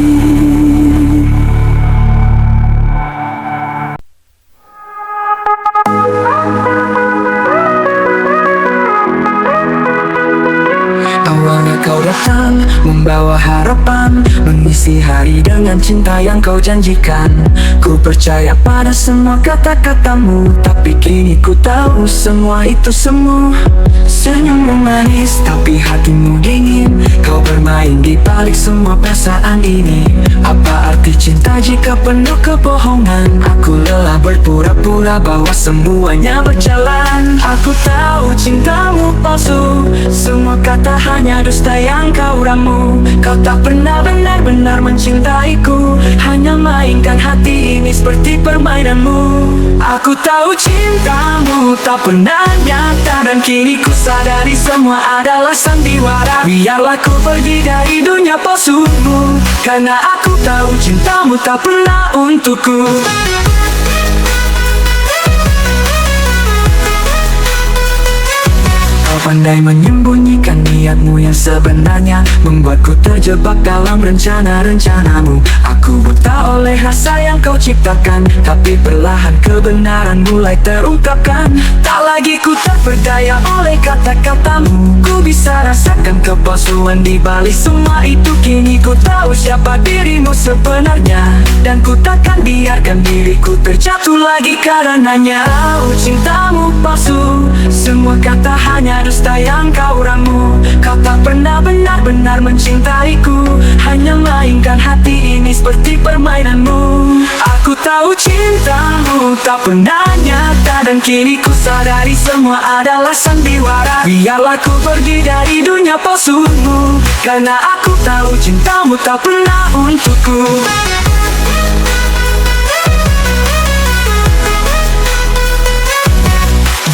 B: Awalnya kau datang membawa harapan, mengisi hari dengan cinta yang kau janjikan. Ku percaya pada semua kata-katamu, tapi kini ku tahu semua itu semu. Senyummu manis tapi hatimu dingin, kau bermain di balik semua perasaan ini. Apa arti cinta jika penuh kebohongan? Aku lelah berpura-pura bahwa semuanya berjalan. Aku tahu cintamu palsu, semua kata hanya dusta yang kau ramu. Kau tak pernah benar-benar mencintaiku, hanya mainkan hati ini seperti permainanmu. Aku tahu cintamu tak pernah nyata, dan kini ku sadari semua adalah sandiwara. Biarlah ku pergi dari dunia palsumu, karena aku tahu cintamu tak pernah untukku. Kau pandai menyembunyikan niatmu yang sebenarnya, membuatku terjebak dalam rencana-rencanamu. Aku buta oleh rasa yang kau ciptakan, tapi perlahan kebenaran mulai terungkapkan. Tak
A: lagi ku terperdaya oleh kata-katamu. Ku bisa rasakan kepalsuan di balik semua itu. Kini ku tahu siapa dirimu sebenarnya, dan ku takkan biarkan diriku terjatuh lagi karenanya. Oh, cintamu palsu, semua kata hanya dusta yang kau ramu. Kau tak pernah benar-benar mencintaiku, hanya mainkan hati ini seperti permainanmu. Aku tahu cintamu tak pernah nyata, dan kini ku sadari semua adalah sandiwara. Biarlah ku pergi dari dunia palsumu, karena aku tahu cintamu tak pernah untukku.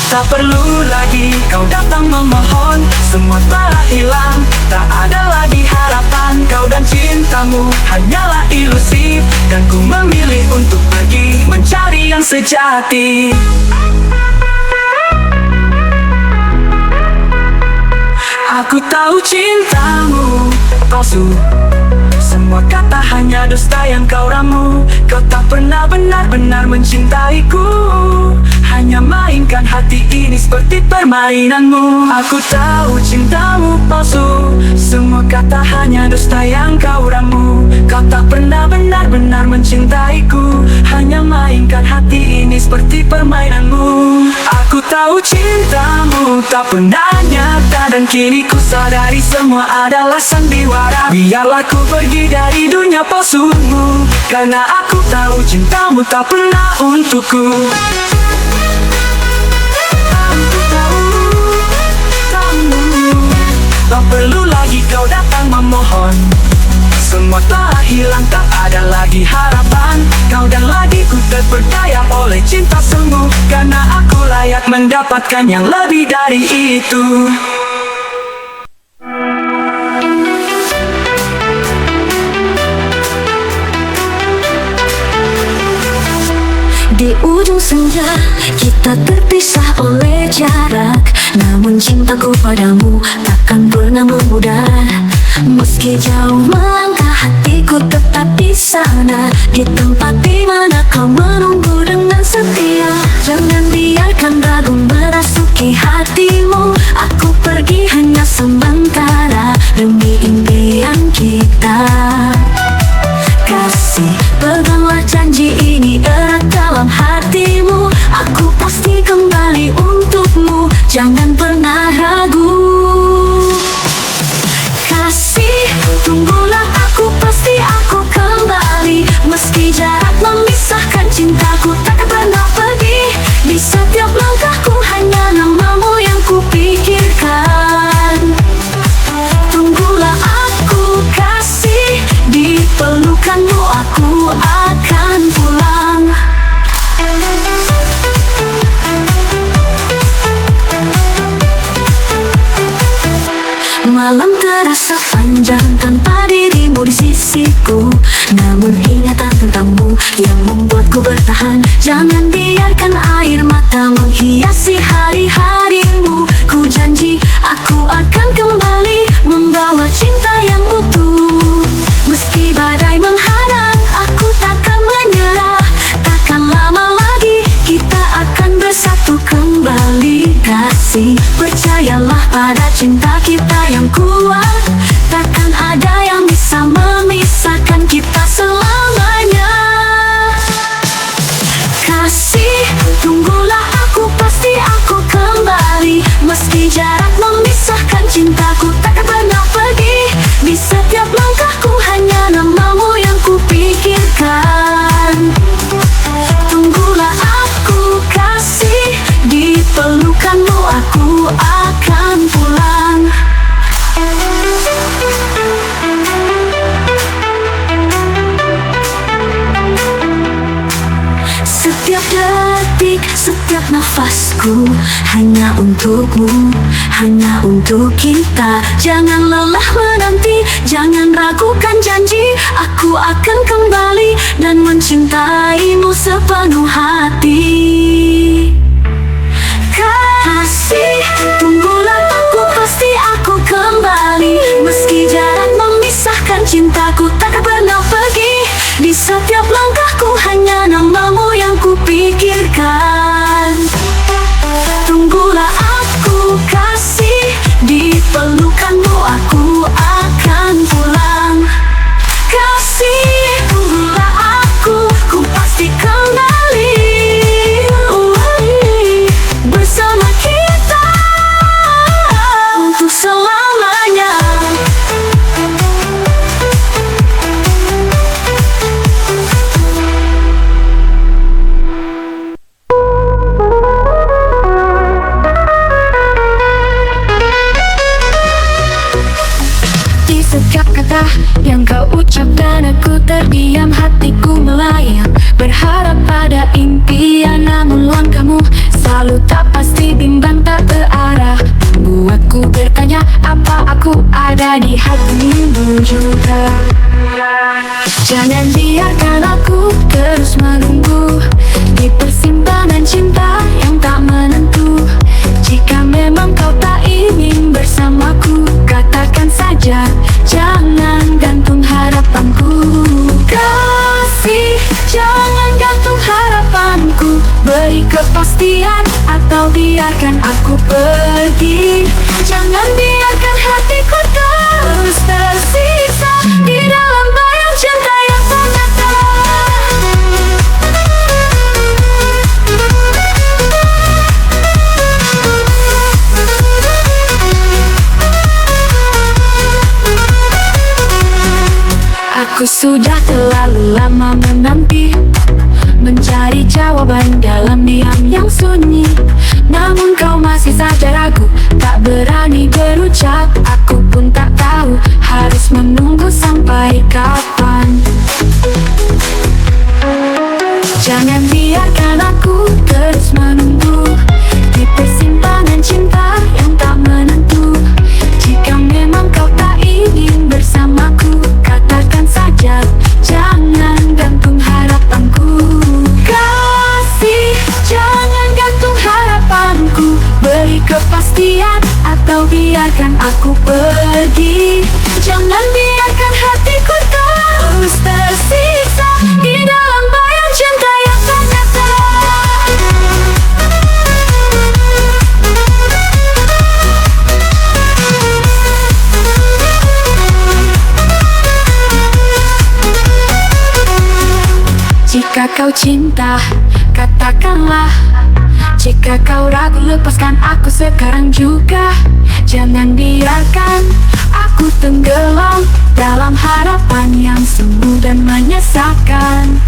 A: Tak perlu lagi kau datang memohon, semua telah hilang, tak ada lagi harapan. Kau dan cintamu hanyalah ilusi, dan ku memilih untuk pergi mencari yang sejati. Aku tahu cintamu palsu, semua kata hanya dusta yang kau ramu. Kau tak pernah benar-benar mencintaiku, hanya mainkan hati ini seperti permainanmu. Aku tahu cintamu palsu, semua kata hanya dusta yang kau ramu. Kau tak pernah benar-benar mencintaiku, hanya mainkan hati ini seperti permainanmu. Aku tahu cintamu tak pernah nyata, dan kini ku sadari semua adalah sandiwara. Biarlah ku pergi dari dunia palsumu, karena aku tahu cintamu tak pernah untukku. Tak perlu lagi kau datang memohon, semua telah hilang, tak ada lagi harapan. Kau dan lagi ku terperdaya oleh cinta sungguh, karena aku layak mendapatkan yang lebih dari itu.
B: Di ujung senja kita terpisah oleh jarak, namun cintaku padamu takkan pernah memudar. Meski jauh melangkah, hatiku tetap di sana, di tempat dimana kau menunggu dengan setia. Jangan biarkan ragu merasuki hatimu, aku pergi hanya sementara demi impian kita. Kasih, peganglah janji ini erat dalam hatimu, aku pasti kembali untukmu, jangan pernah ragu. Kasih, tunggulah, aku pasti aku kembali. Meski jarak memisahkan, cintaku takkan pernah pergi. Di setiap langkahku hanya namamu yang kupikirkan. Tunggulah aku kasih, di pelukanmu aku akan pulang. Malam terasa panjang tanpa dirimu di sisiku, namun ingatan tentangmu yang membuatku bertahan. Jangan biarkan air mata menghiasi hari-harimu. Ku janji aku akan kembali membawa cinta yang utuh. Meski badai menghadang, aku takkan menyerah. Takkan lama lagi kita akan bersatu kembali. Kasih, percayalah pada cinta kita yang kuat, takkan ada yang bisa memisahkan kita selamanya. Kasih, tunggulah, aku pasti aku kembali. Meski jarak memisahkan, cintaku takkan pernah pergi. Di setiap langkahku hanya namamu yang kupikirkan. Tunggulah aku kasih, di pelukanmu aku akan pulang. Setiap detik, setiap nafasku hanya untukmu, hanya untuk kita. Jangan lelah menanti, jangan ragukan janji, aku akan kembali dan mencintaimu sepenuh hati. Kasih, tunggulah, aku pasti aku kembali. Meski jarak memisahkan, cintaku takkan pernah pergi. Di setiap langkahku hanya namamu yang kupikirkan. Tunggu terdiam, hatiku melayang, berharap pada impian. Namun langkahmu selalu tak pasti, bimbang tak terarah, membuatku bertanya apa aku ada di hatimu juga. Jangan biarkan aku terus menunggu di persimpangan cinta yang tak menentu. Jika memang kau tak ingin bersamaku, katakan saja, jangan gantung harapanku. Kasih, jangan gantung harapanku, beri kepastian atau biarkan aku pergi. Jangan biarkan hatiku terus tersiksa di dalam bayang cinta yang tak nyata. Aku sudah terlalu lama menanti, mencari jawaban dalam diam yang sunyi. Namun kau masih saja ragu, tak berani berucap. Aku pun tak tahu harus menunggu sampai kapan. Jangan biarkan aku terus menunggu di persimpangan cinta yang tak menentu. Jika memang kau tak ingin bersamaku, katakan saja, jangan gantung harapanku. Kasih, jangan gantung harapanku, beri kepastian atau biarkan aku pergi. Jangan biarkan hatiku terus tersiksa di dalam bayang cinta yang tak nyata. Jika kau cinta, katakanlah. Jika kau ragu, lepaskan aku sekarang juga. Jangan biarkan aku tenggelam dalam harapan yang semu dan menyesakan.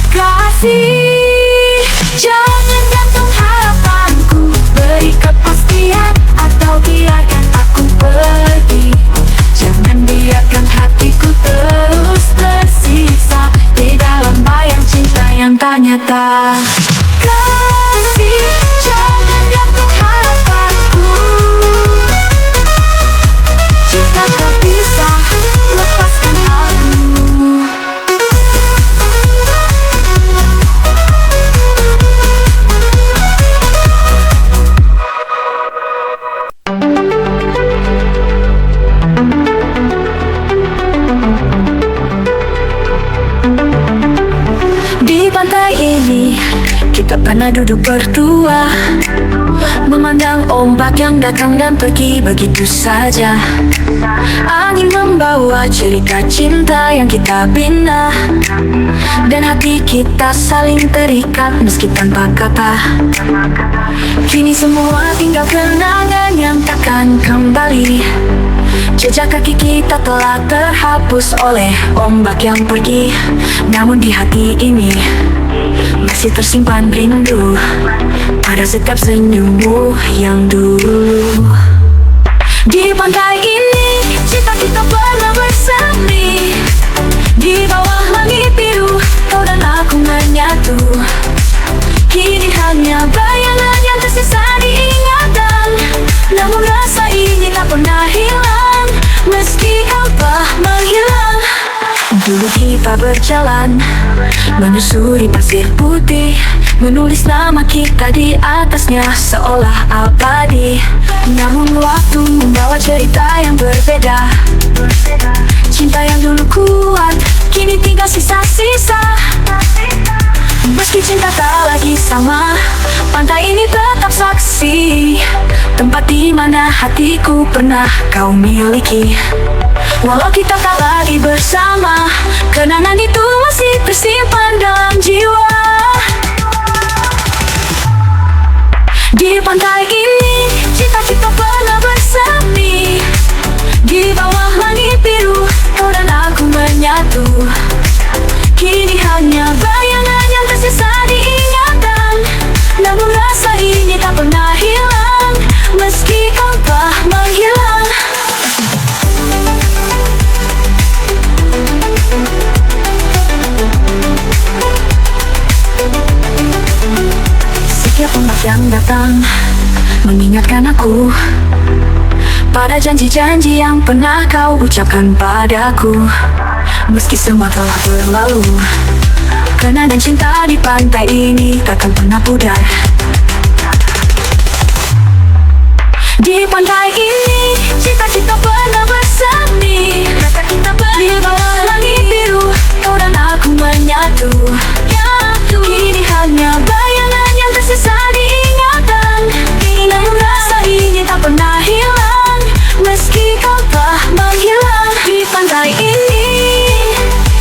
B: Kasih, jangan gantung harapanku, beri kepastian atau biarkan aku pergi. Jangan biarkan hatiku terus tersiksa di dalam bayang cinta yang tak nyata. Kasih, jangan gantung harapanku. Jika tak bisa, lepaskan aku. Di pantai ini kita pernah duduk berdua, memandang ombak yang datang dan pergi begitu saja. Angin membawa cerita cinta yang kita bina, dan hati kita saling terikat meski tanpa kata. Kini semua tinggal kenangan yang takkan kembali. Jejak kaki kita telah terhapus oleh ombak yang pergi. Namun di hati ini masih tersimpan rindu pada setiap senyummu yang dulu. Di pantai ini cinta kita pernah bersemi, di bawah langit biru kau dan aku menyatu. Kini hanya bayangan yang tersisa di ingatan, namun rasa ini tak pernah hilang meski kau telah menghilang. Dulu kita berjalan menyusuri pasir putih, menulis nama kita di atasnya seolah abadi. Namun waktu membawa cerita yang berbeda. Cinta yang dulu kuat kini tinggal sisa-sisa. Meski cinta tak lagi sama, pantai ini tetap saksi, tempat di mana hatiku pernah kau miliki. Walau kita tak lagi bersama, kenangan itu masih tersimpan dalam jiwa. Di pantai ini cinta kita pernah bersemi, di bawah langit biru kau dan aku menyatu. Kini hanya bayangan yang tersisa di ingatan, namun rasa ini tak pernah hilang meski kau telah menghilang. saat yang datang mengingatkan aku pada janji-janji yang pernah kau ucapkan padaku. Meski semua telah berlalu, kenangan cinta di pantai ini takkan pernah pudar. Di pantai ini cita-cita pernah bersemi, rasa kita di bawah langit biru, kau dan aku menyatu. Kini hanya bayangan yang tersisa di ingatan. Namun rasa ini tak pernah hilang, meski kau telah menghilang. Di pantai ini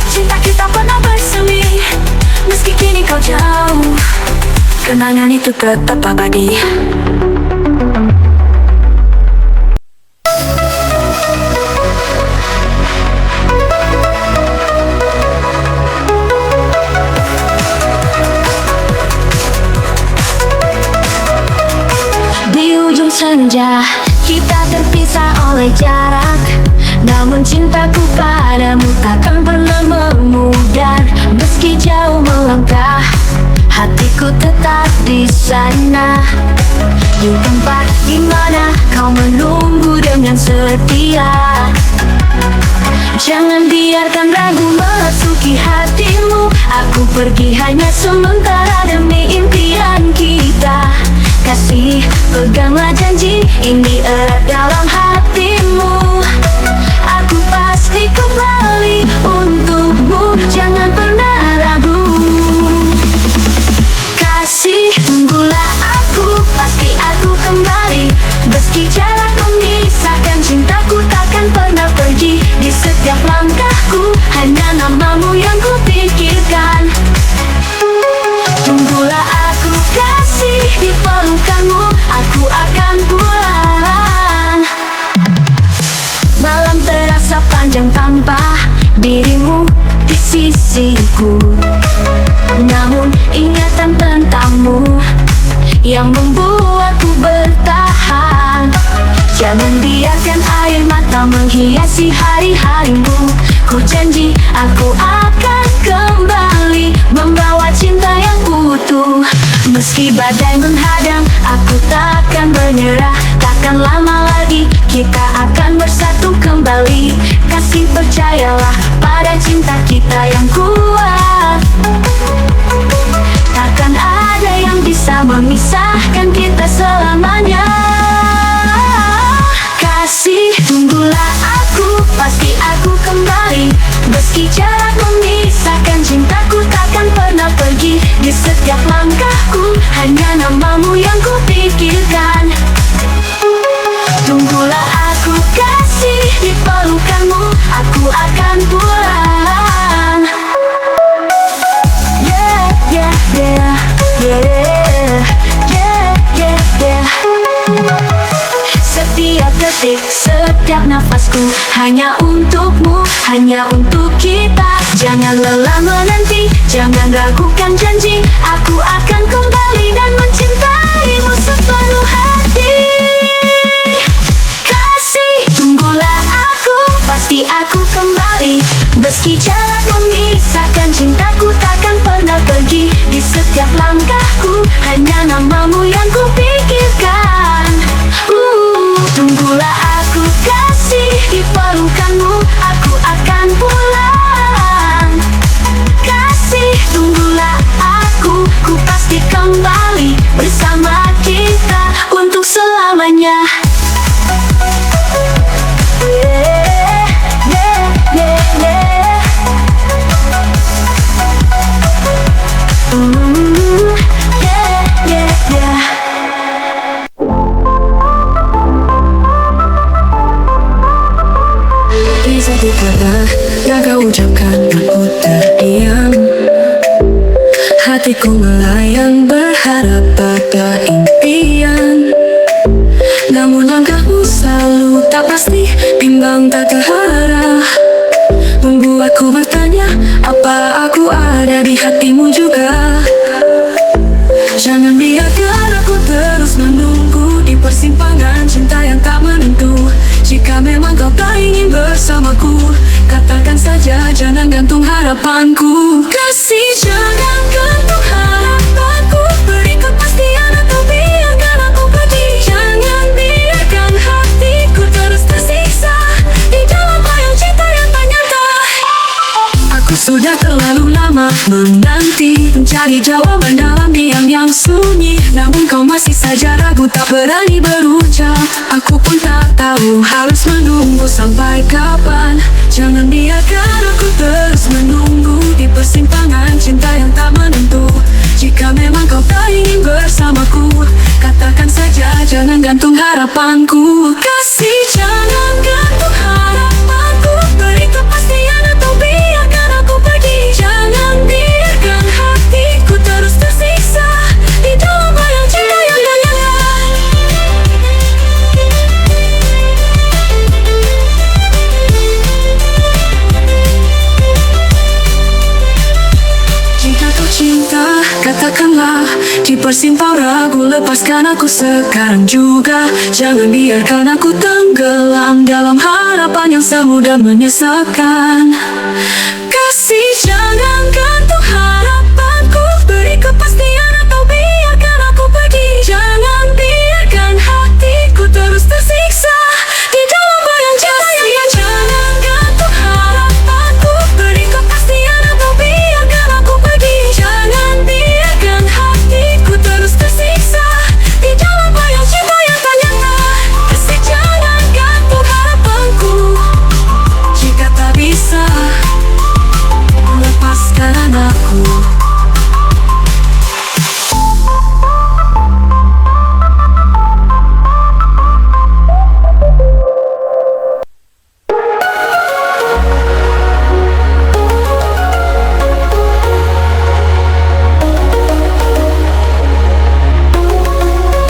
B: cinta kita pernah bersemi, meski kini kau jauh, kenangan itu tetap abadi. Senja, kita terpisah oleh jarak, namun cintaku padamu takkan pernah memudar. Meski jauh melangkah, hatiku tetap di sana, di tempat dimana kau menunggu dengan setia. Jangan biarkan ragu memasuki hatimu, aku pergi hanya sementara demi impian kita. Kasih, peganglah janji ini erat dalam hatimu. Aku pasti kembali untukmu, jangan pernah ragu. Kasih, tunggulah aku, pasti aku kembali. Meski jarak memisahkan, cintaku takkan pernah pergi. Di setiap langkahku, hanya namamu yang ku pikirkan. Tunggulah aku kasih, di pelukanmu aku akan pulang. Malam terasa panjang tanpa dirimu di sisiku, namun ingatan tentangmu yang membuatku bertahan. Jangan biarkan air mata menghiasi hari-harimu. Ku janji aku akan kembali membawa cinta yang utuh. Meski badai menghadang, aku takkan menyerah. Takkan lama lagi kita akan bersatu kembali. Kasih, percayalah pada cinta kita yang kuat. Takkan ada yang bisa memisahkan kita selamanya. Kasih, tunggulah aku, pasti aku kembali. Meski jarak memisahkan, cintaku takkan pernah pergi. Di setiap langkahku, hanya namamu yang ku pikirkan. Tunggulah aku kasih, di pelukanmu aku akan pulang. Yeah, yeah, yeah, yeah, yeah, yeah, yeah. Setiap detik, setiap nafasku hanya untukmu, hanya untuk kita. Jangan lelah menanti, jangan ragukan janji. Aku akan kembali dan mencintaimu sepenuh hati. Kasih, tunggulah aku, pasti aku kembali. Meski jarak memisahkan, cintaku takkan pernah pergi. Di setiap langkahku, hanya namamu yang ku pikirkan. Tunggulah aku kasih, di pelukanmu aku akan pulang. Kasih, tunggulah aku, ku pasti kembali bersama kita untuk selamanya. Yeah, yeah, yeah, yeah. Yeah, yeah, yeah. Di satu kata yang kau ucapkan, aku terdiam. Hatiku melayang berharap pada impian, namun langkahmu selalu tak pasti, bimbang tak terarah. Membuatku bertanya, apa aku ada di hatimu juga? Jangan biarkan aku terus menunggu di persimpangan cinta yang tak menentu. Jika memang kau tak ingin bersamaku, katakan saja, jangan gantung harapanku. Kasih, jangan gantung harapanku, beri kepastian atau menanti, mencari jawaban dalam diam yang sunyi. Namun kau masih saja ragu, tak berani berucap. Aku pun tak tahu harus menunggu sampai kapan. Jangan biarkan aku terus menunggu di persimpangan cinta yang tak menentu. Jika memang kau tak ingin bersamaku, katakan saja, jangan gantung harapanku. Kasih, jangan gantung harapanku. Beri kepastian atau biarkan aku pergi. Jangan biarkan hatiku terus tersiksa di dalam bayang cinta yang lain. Jika kau cinta, katakanlah. Di persimpangan ragu, lepaskan aku sekarang juga. Jangan biarkan aku tenggelam dalam harapan yang semudah menyesatkan. Kasih, jangan gantung harapanku. Beri kepastian atau biarkan aku pergi. Jangan biarkan hatiku terus tersiksa di dalam bayang cinta yang lain. Jangan gantung harapanku. Beri kepastian atau biarkan aku pergi. Jangan biarkan hatiku terus tersiksa di dalam bayang cinta yang tak nyata. Kasih, jangan gantung harapanku. Jika tak bisa, lepaskan aku.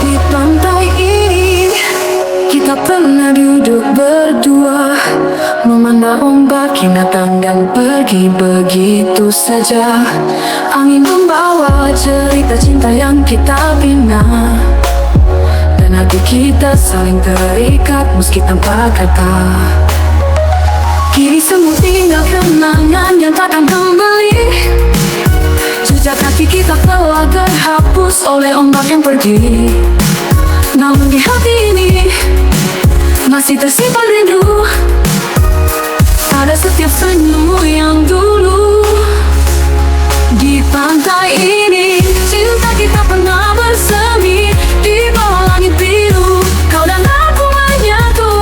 B: Di pantai ini kita pernah duduk berdua, memandang ombak yang datang dan pergi begitu saja. Angin membawa cerita cinta yang kita bina, dan hati kita saling terikat meski tanpa kata. Kini semua tinggal kenangan yang takkan kembali. Jejak kaki kita telah terhapus oleh ombak yang pergi. Namun di hati ini masih tersimpan rindu pada setiap senyummu yang dulu. Di pantai ini cinta kita pernah bersemi di bawah langit biru. Kau dan aku menyatu,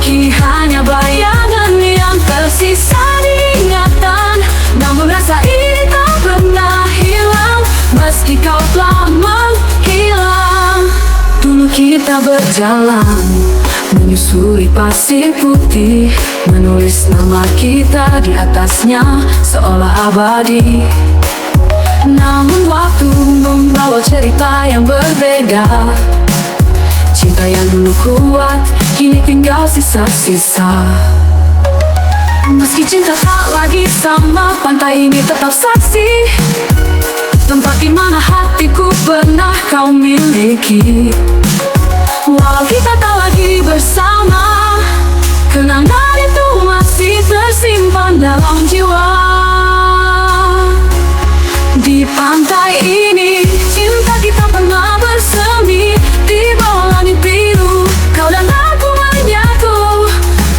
B: kini hanya bayangan yang tersisa di ingatan. Namun rasa ini tak pernah hilang meski kau telah menghilang. Dulu kita berjalan menyusuri pasir putih, menulis nama kita di atasnya seolah abadi. Namun waktu membawa cerita yang berbeda. Cinta yang dulu kuat kini tinggal sisa-sisa. Meski cinta tak lagi sama, pantai ini tetap saksi, tempat di mana hatiku pernah kau miliki. Walau kita tak lagi bersama, kenangan itu masih tersimpan dalam jiwa. Di pantai ini cinta kita pernah bersemi di bawah langit biru. Kau dan aku menyatu,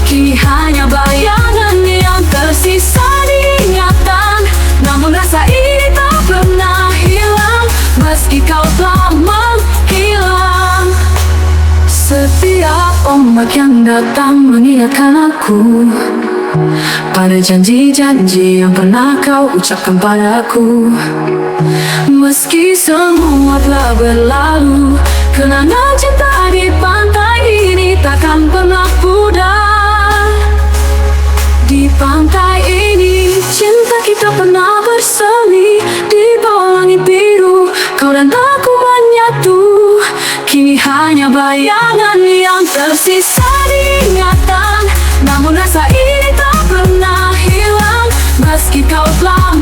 B: kini hanya bayangan yang tersisa di ingatan. Namun rasa ini tak pernah hilang meski kau telah menghilang. Setiap ombak yang datang mengingatkan aku pada janji-janji yang pernah kau ucapkan padaku. Meski semua telah berlalu, kenangan cinta di pantai ini takkan pernah pudar. Di pantai ini cinta kita pernah bersemi di bawah langit biru. Kau dan aku menyatu, kini hanya bayangan yang tersisa di ingatan. Namun rasa ini tak pernah hilang meski kau telah